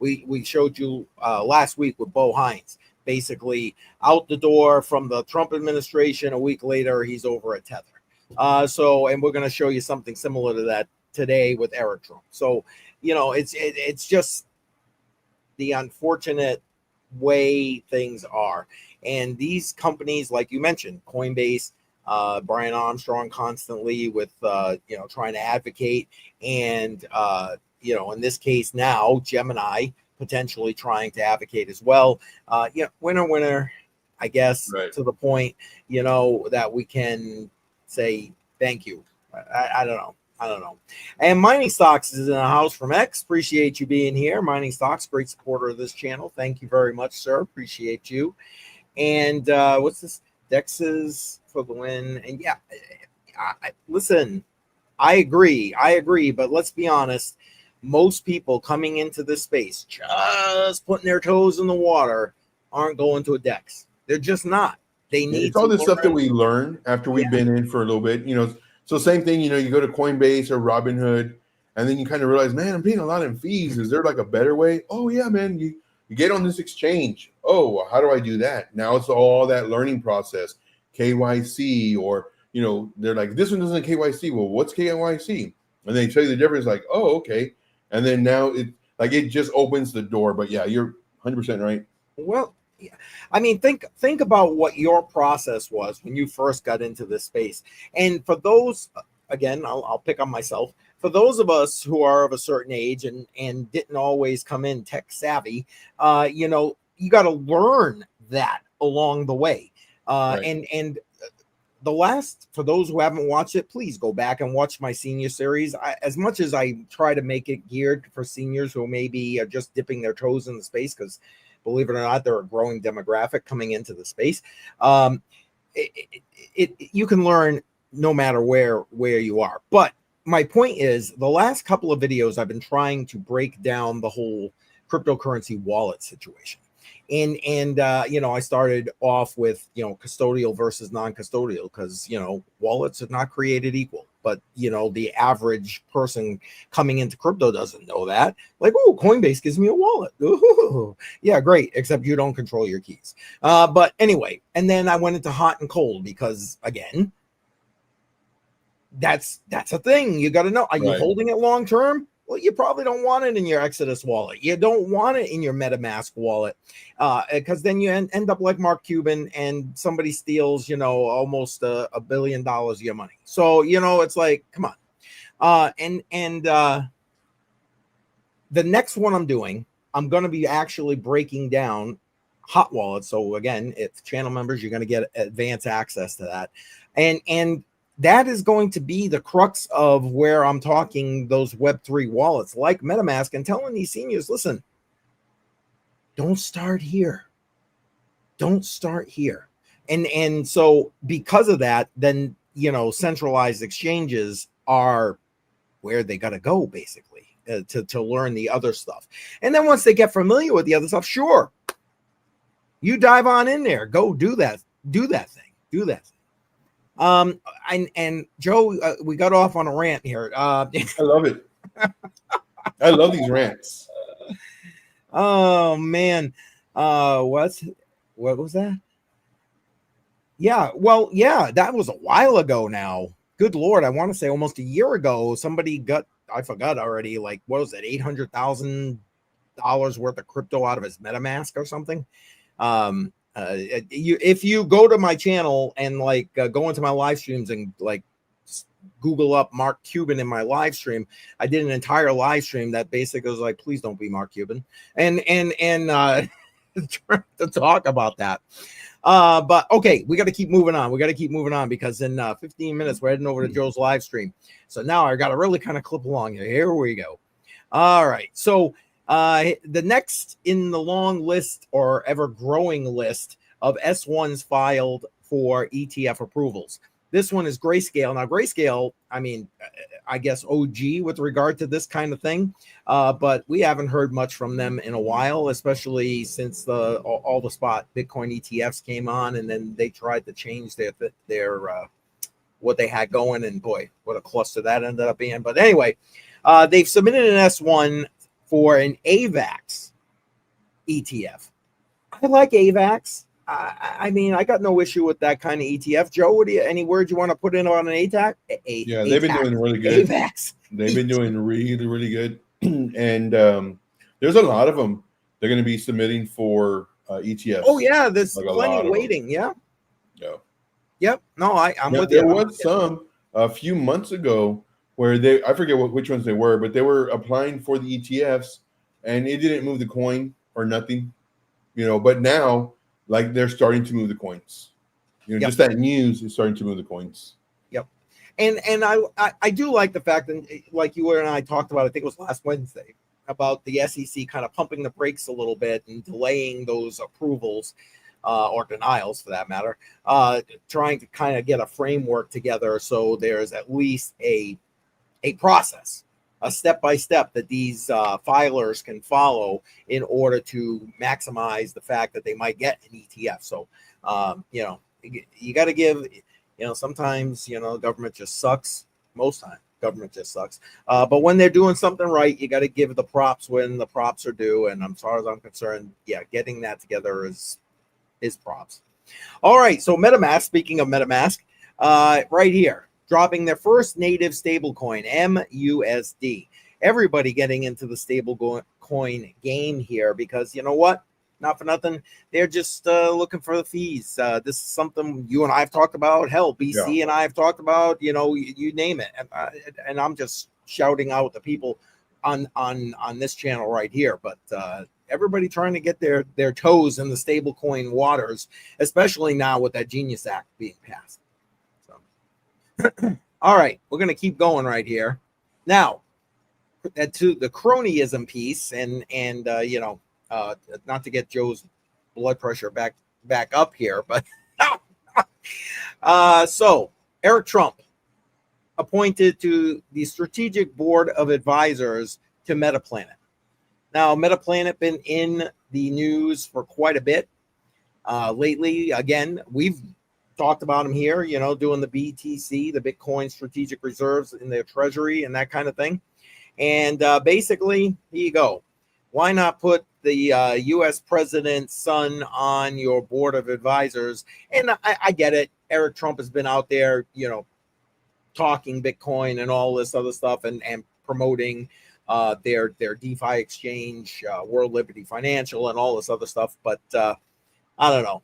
We showed you last week with Bo Hines, basically out the door from the Trump administration. A week later, he's over at Tether. And we're going to show you something similar to that today with Eric Trump. So, it's just the unfortunate way things are. And these companies, like you mentioned, Coinbase, Brian Armstrong constantly with, trying to advocate, and, in this case now, Gemini potentially trying to advocate as well. Winner, I guess, to the point, that we can say thank you. I don't know. And Mining Stocks is in the house from X. Appreciate you being here. Mining Stocks, great supporter of this channel. Thank you very much, sir. Appreciate you. And what's this? Dex's for the win. And listen, I agree. But let's be honest. Most people coming into this space, just putting their toes in the water, aren't going to a DEX. They're just not. They need. It's all the stuff that we learn after we've been in for a little bit. So same thing. You go to Coinbase or Robinhood, and then you kind of realize, man, I'm paying a lot in fees. Is there like a better way? Oh yeah, man. You get on this exchange. Oh, well, how do I do that? Now it's all that learning process, KYC, or they're like, this one doesn't KYC. Well, what's KYC? And they tell you the difference. Like, oh, okay. And then now it just opens the door. But yeah, you're 100% right. Well, yeah. I mean, think about what your process was when you first got into this space. And for those, again, I'll pick on myself. For those of us who are of a certain age and didn't always come in tech savvy, you got to learn that along the way. And for those who haven't watched it, please go back and watch my senior series. As much as I try to make it geared for seniors who maybe are just dipping their toes in the space, because believe it or not, they're a growing demographic coming into the space. You can learn no matter where you are. But my point is, the last couple of videos, I've been trying to break down the whole cryptocurrency wallet situation. And I started off with, custodial versus non-custodial, because, wallets are not created equal. But, the average person coming into crypto doesn't know that. Like, oh, Coinbase gives me a wallet. Ooh, yeah, great. Except you don't control your keys. But anyway, and then I went into hot and cold because, again, that's a thing. You got to know. Are you holding it long term? Well, you probably don't want it in your Exodus wallet. You don't want it in your MetaMask wallet, because then you end up like Mark Cuban and somebody steals, almost $1 billion of your money. So, it's like, come on. The next one I'm doing, I'm going to be actually breaking down hot wallets. So again, if channel members, you're going to get advanced access to that. And that is going to be the crux of where I'm talking those Web3 wallets like MetaMask, and telling these seniors, listen, don't start here. Don't start here. And so because of that, then, centralized exchanges are where they got to go, basically, to learn the other stuff. And then once they get familiar with the other stuff, sure, you dive on in there, go do that thing. And Joe, we got off on a rant here. I love it. I love these rants. Oh man. What was that? Yeah, well, yeah, that was a while ago now. Good Lord, I want to say almost a year ago, somebody got, I forgot already, like, what was it, $800,000 worth of crypto out of his MetaMask or something. If you go to my channel and go into my live streams and Google up Mark Cuban in my live stream, I did an entire live stream that basically was like, please don't be Mark Cuban, and to talk about that. But okay, we got to keep moving on. Because in 15 minutes we're heading over to Joe's live stream. So now I got to really kind of clip along here. Here we go. All right. So The next in the long list or ever growing list of S1s filed for ETF approvals. This one is Grayscale. Now, Grayscale, I mean, I guess OG with regard to this kind of thing, but we haven't heard much from them in a while, especially since all the spot Bitcoin ETFs came on, and then they tried to change their what they had going, and boy, what a cluster that ended up being. But anyway, they've submitted an S1 for an AVAX ETF. I like AVAX. I mean, I got no issue with that kind of ETF. Joe, any words you want to put in on an ATAC? Yeah, they've been doing really good. AVAX. They've been doing really, really good. And there's a lot of them. They're going to be submitting for ETFs. Oh, yeah, there's like plenty waiting. Yeah. Yeah. Yep. No, I'm with you. There was some a few months ago where I forget which ones they were, but they were applying for the ETFs and it didn't move the coin or nothing, but now, like, they're starting to move the coins. Just that news is starting to move the coins. Yep. And I do like the fact that, like you and I talked about, I think it was last Wednesday, about the SEC kind of pumping the brakes a little bit and delaying those approvals or denials for that matter, trying to kind of get a framework together so there's at least a process, a step-by-step that these filers can follow in order to maximize the fact that they might get an ETF. So, you got to give, sometimes, government just sucks. Most time, government just sucks. But when they're doing something right, you got to give the props when the props are due. And as far as I'm concerned, getting that together is props. All right. So MetaMask, speaking of MetaMask, right here, dropping their first native stablecoin, mUSD. Everybody getting into the stablecoin game here because you know what? Not for nothing. They're just looking for the fees. This is something you and I have talked about. Hell, BC and I have talked about. You name it. And I'm just shouting out the people on this channel right here. But everybody trying to get their toes in the stablecoin waters, especially now with that Genius Act being passed. All right, we're going to keep going right here. Now, to the cronyism piece, and not to get Joe's blood pressure back up here, but so Eric Trump appointed to the Strategic Board of Advisors to Metaplanet. Now, Metaplanet been in the news for quite a bit lately. Again, we've talked about them here, doing the BTC, the Bitcoin strategic reserves in their treasury and that kind of thing. And basically, here you go. Why not put the U.S. president's son on your board of advisors? And I get it. Eric Trump has been out there, talking Bitcoin and all this other stuff and promoting their DeFi exchange, World Liberty Financial and all this other stuff. But I don't know.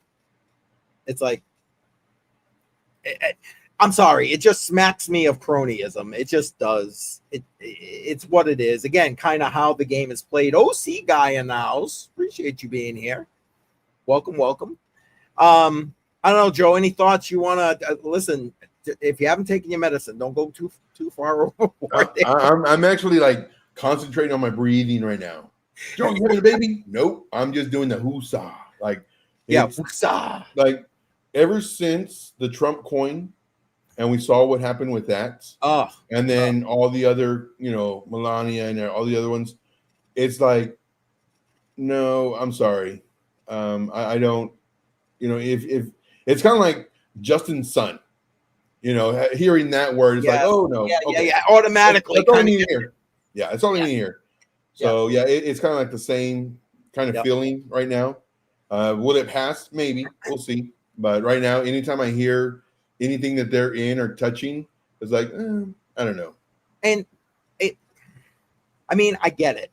It's like, I'm sorry, it just smacks me of cronyism. It just does. It's what it is. Again, kind of how the game is played. OC guy in the house. Appreciate you being here. Welcome. I don't know, Joe. Any thoughts you want to listen? If you haven't taken your medicine, don't go too far over. I'm actually like concentrating on my breathing right now. Joe, you having a baby? Nope. I'm just doing the hoosah. Hoosah. Like ever since the Trump coin. And we saw what happened with that. And then all the other, Melania and all the other ones. It's like, no, I'm sorry. I don't, if it's kind of like Justin's son, hearing that word, it's like, oh, no. Yeah. Automatically. That's all I need to hear. Yeah, it's all I need to hear. So, it's kind of like the same kind of feeling right now. Will it pass? Maybe. We'll see. But right now, anytime I hear anything that they're in or touching is like, I don't know. And I get it.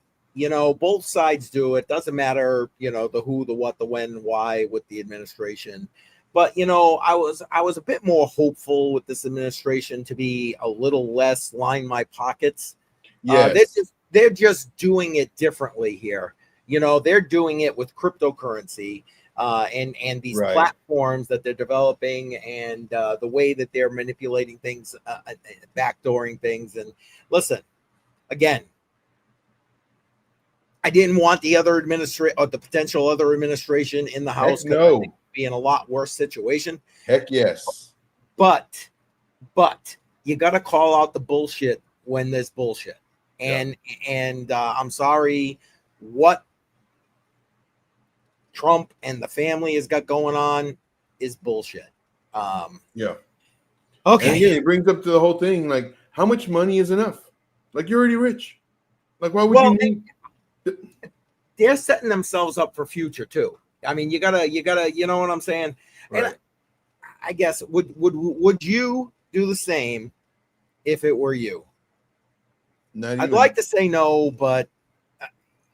Both sides do it. Doesn't matter, the who, the what, the when, why with the administration. But, I was a bit more hopeful with this administration to be a little less line my pockets. Yes. They're just doing it differently here. They're doing it with cryptocurrency. And these platforms that they're developing and the way that they're manipulating things, backdooring things. And listen, again, I didn't want the other the potential other administration in the House. Heck no. I think we'd be in a lot worse situation. Heck yes. But you got to call out the bullshit when there's bullshit. And I'm sorry, what Trump and the family has got going on is bullshit. Yeah. Okay. And again, it brings up to the whole thing, like, how much money is enough? Like, you're already rich. Like, why would you need? They're setting themselves up for future too. I mean, you gotta, you know what I'm saying? Right. And I guess would you do the same if it were you? I'd like to say no, but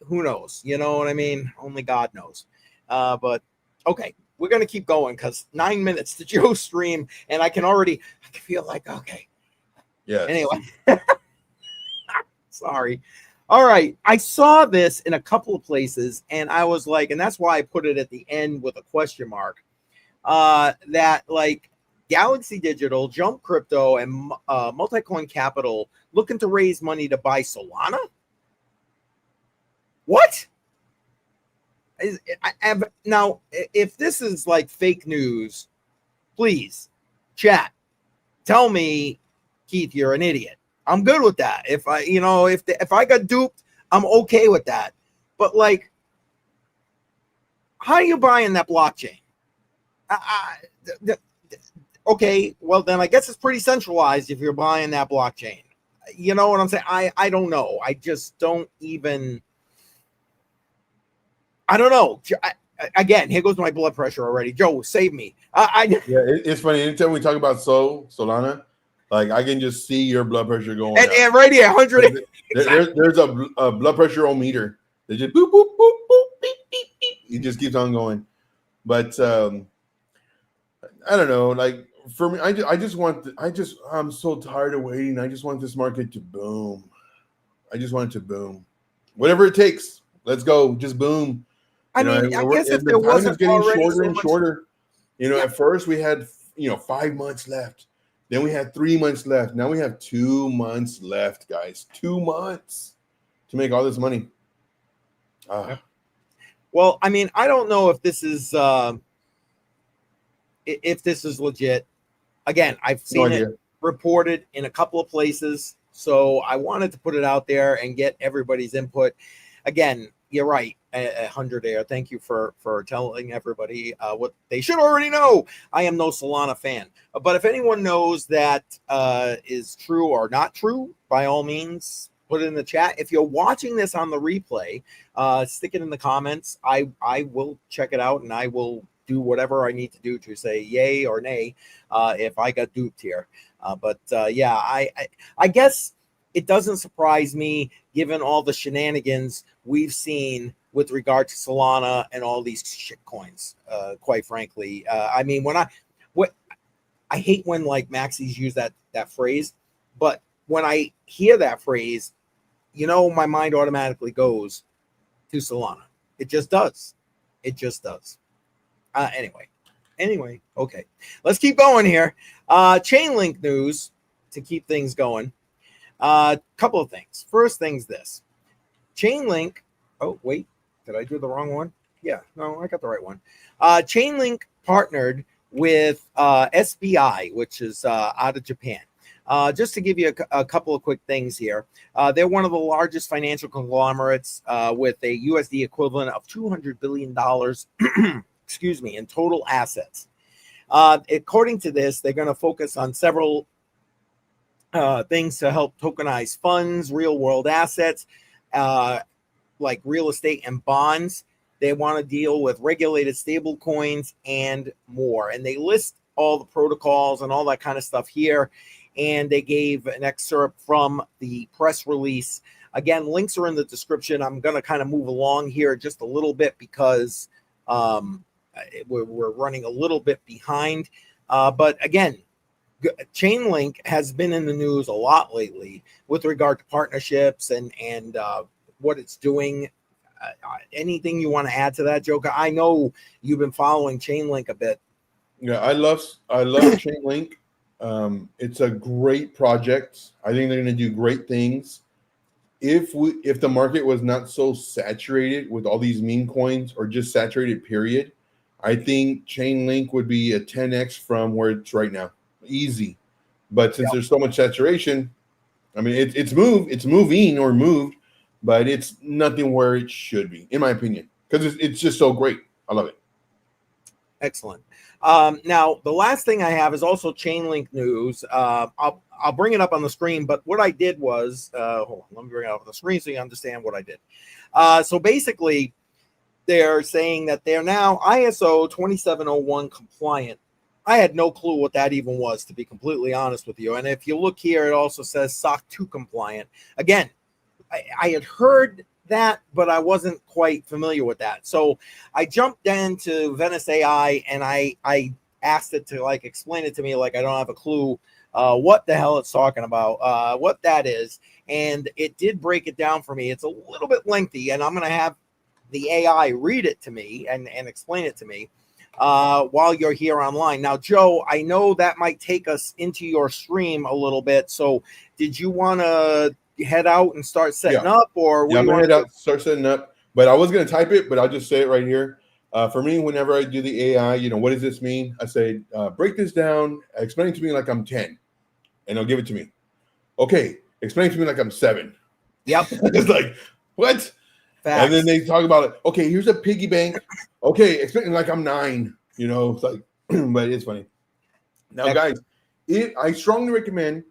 who knows? You know what I mean? Only God knows. But okay, we're gonna keep going because 9 minutes to Joe's stream, and I can feel like okay. Yeah. Anyway, sorry. All right, I saw this in a couple of places, and I was like, and that's why I put it at the end with a question mark. That like Galaxy Digital, Jump Crypto, and Multicoin Capital looking to raise money to buy Solana. What? Now, if this is like fake news, please, chat, tell me, Keith, you're an idiot. I'm good with that. If I got duped, I'm okay with that. But like, how are you buying that blockchain? Okay, well then I guess it's pretty centralized if you're buying that blockchain. You know what I'm saying? I don't know. I just don't even. I don't know. Again, here goes my blood pressure already. Joe, save me. It's funny. Anytime we talk about Solana, like I can just see your blood pressure going. And right here, 100. There's a blood pressure meter. They just boop boop boop boop beep beep beep. It just keeps on going. But I don't know. Like for me, I'm so tired of waiting. I just want this market to boom. I just want it to boom. Whatever it takes. Let's go. Just boom. I guess if there wasn't getting already shorter so and much... shorter. At first we had 5 months left. Then we had 3 months left. Now we have 2 months left, guys. 2 months to make all this money. Well, I mean, I don't know if this is legit. Again, I've seen it reported in a couple of places, so I wanted to put it out there and get everybody's input. Again, you're right, 100 Air. Thank you for telling everybody what they should already know. I am no Solana fan, but if anyone knows that is true or not true, by all means, put it in the chat. If you're watching this on the replay, stick it in the comments. I will check it out, and I will do whatever I need to do to say yay or nay if I got duped here. But I guess it doesn't surprise me given all the shenanigans we've seen with regard to Solana and all these shit coins. Quite frankly, I mean, I hate when like maxis use that phrase, but when I hear that phrase, my mind automatically goes to Solana. It just does. Anyway, okay. Let's keep going here. Chainlink news to keep things going. Couple of things. First thing's this. Chainlink. Oh, wait. Did I do the wrong one? Yeah. No, I got the right one. Chainlink partnered with SBI, which is out of Japan. Just to give you a couple of quick things here. They're one of the largest financial conglomerates with a USD equivalent of $200 billion, excuse me, in total assets. According to this, they're going to focus on several things to help tokenize funds, real world assets, like real estate and bonds. They want to deal with regulated stable coins and more. And they list all the protocols and all that kind of stuff here. And they gave an excerpt from the press release. Again, links are in the description. I'm going to kind of move along here just a little bit because we're running a little bit behind. But again, Chainlink has been in the news a lot lately with regard to partnerships and what it's doing. Anything you want to add to that, Joker? I know you've been following Chainlink a bit. Yeah, I love Chainlink. It's a great project. I think they're going to do great things. if the market was not so saturated with all these meme coins or just saturated period, I think Chainlink would be a 10x from where it's right now. Easy. But since there's so much saturation, I mean, it's moved, but it's nothing where it should be, in my opinion, because it's just so great. I love it. Excellent. Now, the last thing I have is also Chainlink news. I'll bring it up on the screen, but what I did was, hold on, let me bring it up on the screen so you understand what I did. So basically, they're saying that they're now ISO 2701 compliant. I had no clue what that even was, to be completely honest with you. And if you look here, it also says SOC 2 compliant. Again, I had heard that, but I wasn't quite familiar with that. So I jumped into Venice AI and I asked it to like explain it to me like I don't have a clue what the hell it's talking about, what that is. And it did break it down for me. It's a little bit lengthy, and I'm going to have the AI read it to me and explain it to me while you're here online. Now, Joe, I know that might take us into your stream a little bit. So did you want to head out and start setting up, or I'm gonna head out, start setting up? But I was gonna type it, but I'll just say it right here. For me, whenever I do the AI, what does this mean? I say, break this down, explain it to me like I'm 10, and they'll give it to me. Okay, explain it to me like I'm 7. Yep. It's like, what? Facts. And then they talk about it. Okay, here's a piggy bank. Okay, explain it like I'm 9. It's like, but it's funny. Now, guys, I strongly recommend,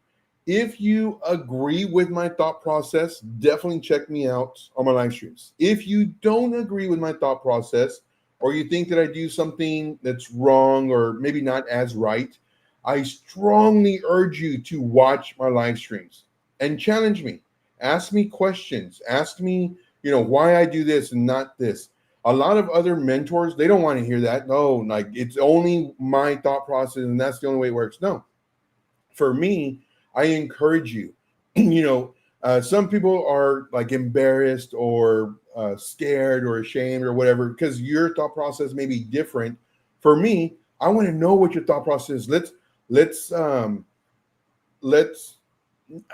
if you agree with my thought process, definitely check me out on my live streams. If you don't agree with my thought process, or you think that I do something that's wrong or maybe not as right, I strongly urge you to watch my live streams and challenge me. Ask me questions. Ask me, why I do this and not this. A lot of other mentors, they don't want to hear that. No, like it's only my thought process and that's the only way it works. No. For me, I encourage you. Some people are like embarrassed or scared or ashamed or whatever because your thought process may be different. For me, I want to know what your thought process is. Let's I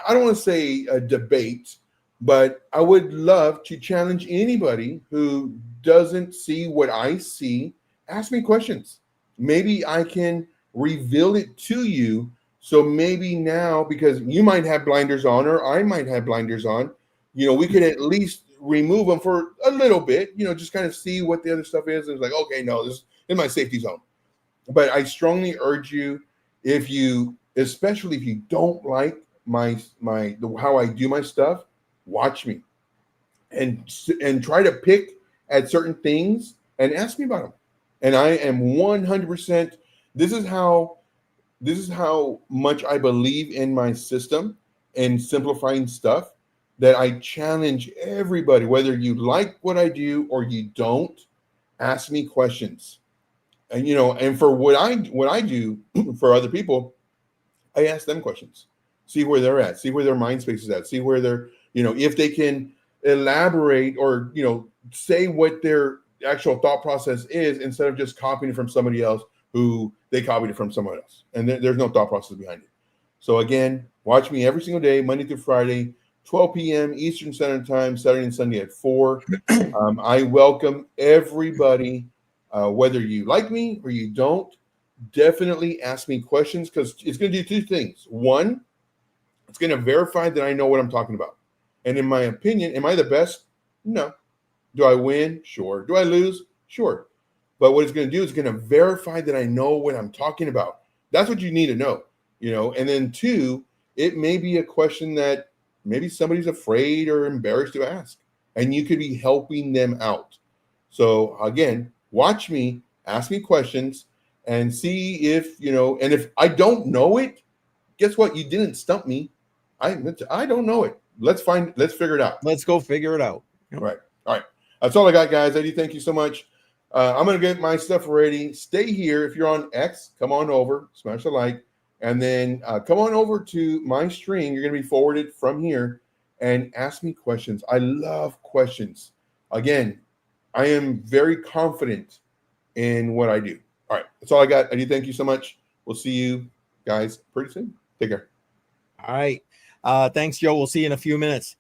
don't want to say a debate, but I would love to challenge anybody who doesn't see what I see. Ask me questions. Maybe I can reveal it to you. So maybe now, because you might have blinders on or I might have blinders on, we could at least remove them for a little bit, just kind of see what the other stuff is. And it's like, okay, no, this is in my safety zone. But I strongly urge you, especially if you don't like how I do my stuff, watch me and try to pick at certain things and ask me about them. And I am 100%. This is how much I believe in my system and simplifying stuff, that I challenge everybody, whether you like what I do or you don't, ask me questions. And and for what I do for other people, I ask them questions. See where they're at, see where their mind space is at, see where they're, if they can elaborate or say what their actual thought process is instead of just copying it from somebody else who they copied it from someone else, and there's no thought process behind it. So again, watch me every single day, Monday through Friday, 12 p.m. Eastern Standard Time, Saturday and Sunday at 4. I welcome everybody, whether you like me or you don't. Definitely ask me questions, because it's going to do 2 things. One, it's going to verify that I know what I'm talking about. And in my opinion, am I the best? No. Do I win? Sure. Do I lose? Sure. But what it's going to do is going to verify that I know what I'm talking about. That's what you need to know, And then 2, it may be a question that maybe somebody's afraid or embarrassed to ask, and you could be helping them out. So again, watch me, ask me questions, and see if, and if I don't know it, guess what? You didn't stump me. I don't know it. Let's figure it out. Let's go figure it out. Right. All right. That's all I got, guys. Eddie, thank you so much. I'm going to get my stuff ready. Stay here. If you're on X, come on over, smash the like, and then come on over to my stream. You're going to be forwarded from here, and ask me questions. I love questions. Again, I am very confident in what I do. All right. That's all I got. Eddie, thank you so much. We'll see you guys pretty soon. Take care. All right. Thanks, Joe. We'll see you in a few minutes.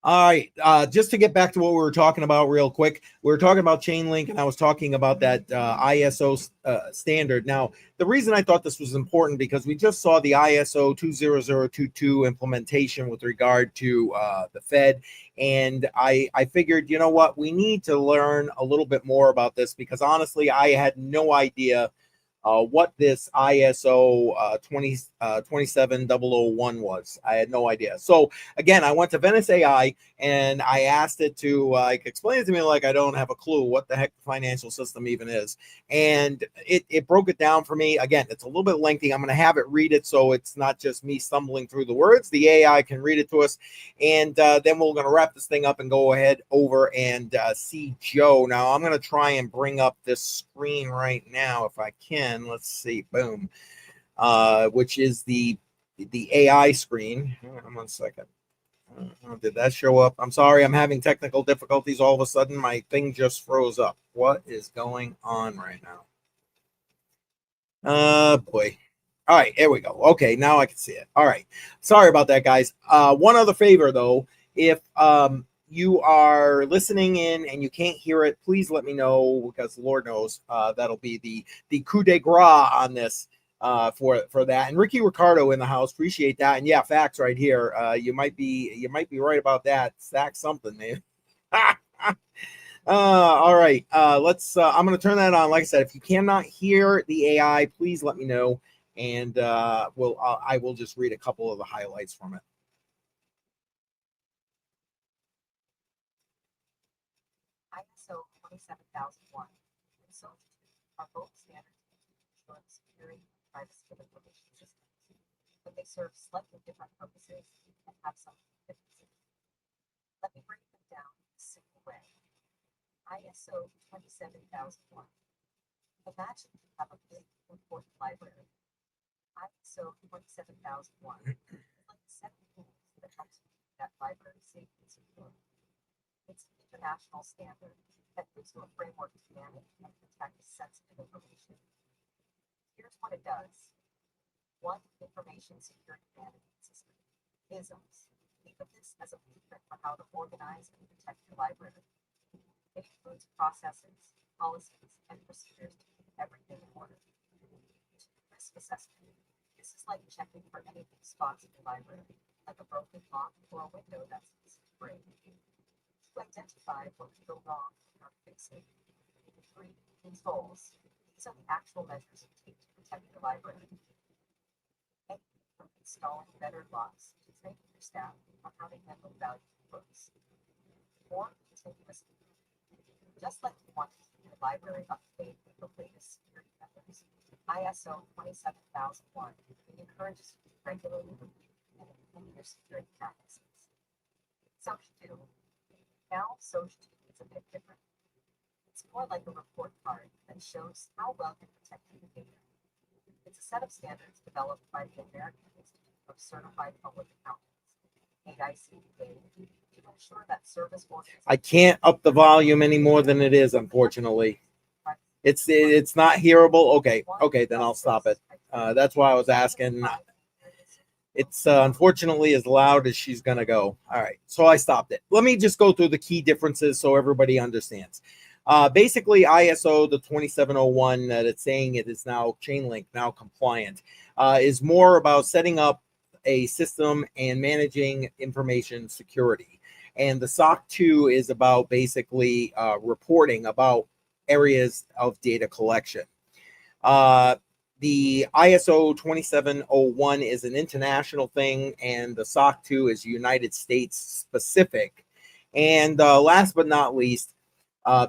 All right, just to get back to what we were talking about real quick, we were talking about Chainlink, and I was talking about that ISO standard. Now, the reason I thought this was important because we just saw the ISO 20022 implementation with regard to the Fed, and I figured, you know what, we need to learn a little bit more about this because honestly, I had no idea what this ISO 27001 was. I had no idea. So again, I went to Venice AI and I asked it to explain it to me like I don't have a clue what the heck the financial system even is. And it broke it down for me. Again, it's a little bit lengthy. I'm going to have it read it so it's not just me stumbling through the words. The AI can read it to us. And then we're going to wrap this thing up and go ahead over and see Joe. Now, I'm going to try and bring up this screen right now if I can. Let's see, boom, which is the AI screen. Hang on 1 second. Did that show up? I'm sorry, I'm having technical difficulties. All of a sudden, my thing just froze up. What is going on right now? Boy. All right, here we go. Okay, now I can see it. All right. Sorry about that, guys. One other favor, though. If you are listening in and you can't hear it, please let me know because Lord knows that'll be the coup de grace on this for that. And Ricky Ricardo in the house, appreciate that. And yeah, facts right here. You might be right about that. Stack something, man. All right. Let's. I'm going to turn that on. Like I said, if you cannot hear the AI, please let me know, and I will just read a couple of the highlights from it. ISO 27001 and SOC 2 are both standards for security and privacy of information systems, but they serve slightly different purposes and have some differences. Let me break them down in a simple way. ISO 27001. Imagine you have a big, important library. ISO 27001 is like a set of rules that helps you keep that library safe and secure. It's an international standard that gives you a framework to manage and protect sensitive information. Here's what it does. One, information security management system, ISOs. Think of this as a blueprint for how to organize and protect your library. It includes processes, policies, and procedures to keep everything in order. Risk assessment. This is like checking for anything spots in your library, like a broken lock or a window that's easy to break. To identify what can go wrong and fix it. 3, controls. These are the actual measures you take to protect your library. Anything from installing better locks to training your staff on how to handle valuable books. 4, continuous improvement. Just like you want to keep your library up to date with the latest security methods, ISO 27001 encourages you to regularly review and improve your security practices. SOC 2. Now, SOC 2 is a bit different. It's more like a report card that shows how well you're protecting the data. It's a set of standards developed by the American Institute of Certified Public Accountants, AICPA, to ensure that service organizations. I can't up the volume any more than it is, unfortunately. It's not hearable. Okay, then I'll stop it. That's why I was asking. It's unfortunately as loud as she's going to go. All right, so I stopped it. Let me just go through the key differences so everybody understands. Basically, ISO, the 2701 that it's saying it is now Chainlink, now compliant, is more about setting up a system and managing information security. And the SOC 2 is about basically reporting about areas of data collection. The ISO 2701 is an international thing, and the SOC 2 is United States specific. And last but not least,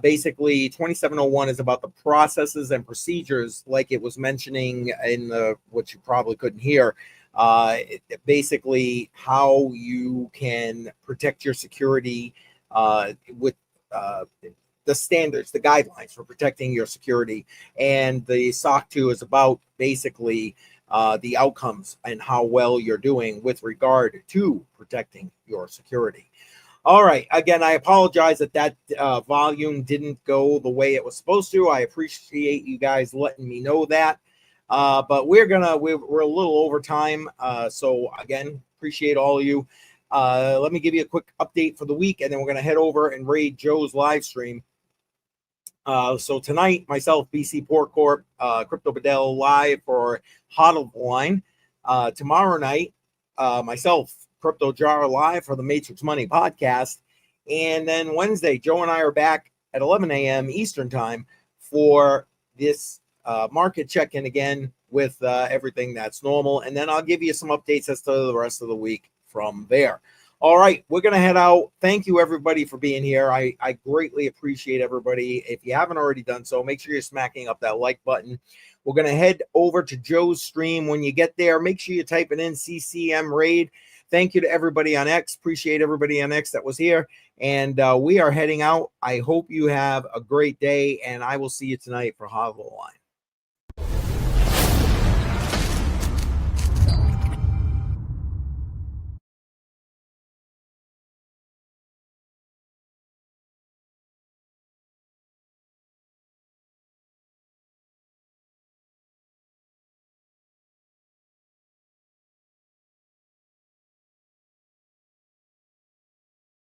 basically 2701 is about the processes and procedures, like it was mentioning in the, what you probably couldn't hear, basically how you can protect your security with the standards, the guidelines for protecting your security. And the SOC 2 is about basically the outcomes and how well you're doing with regard to protecting your security. All right. Again, I apologize that volume didn't go the way it was supposed to. I appreciate you guys letting me know that. But we're a little over time. So again, appreciate all of you. Let me give you a quick update for the week, and then we're going to head over and raid Joe's live stream. So tonight, myself, BC Port Corp, Crypto Bedell live for HODL line. Tomorrow night, myself, Crypto Jar live for the Matrix Money podcast. And then Wednesday, Joe and I are back at 11 a.m. Eastern time for this market check-in again with everything that's normal. And then I'll give you some updates as to the rest of the week from there. All right, we're going to head out. Thank you, everybody, for being here. I greatly appreciate everybody. If you haven't already done so, make sure you're smacking up that like button. We're going to head over to Joe's stream. When you get there, make sure you type it in CCM Raid. Thank you to everybody on X. Appreciate everybody on X that was here. And we are heading out. I hope you have a great day, and I will see you tonight for HODL Line.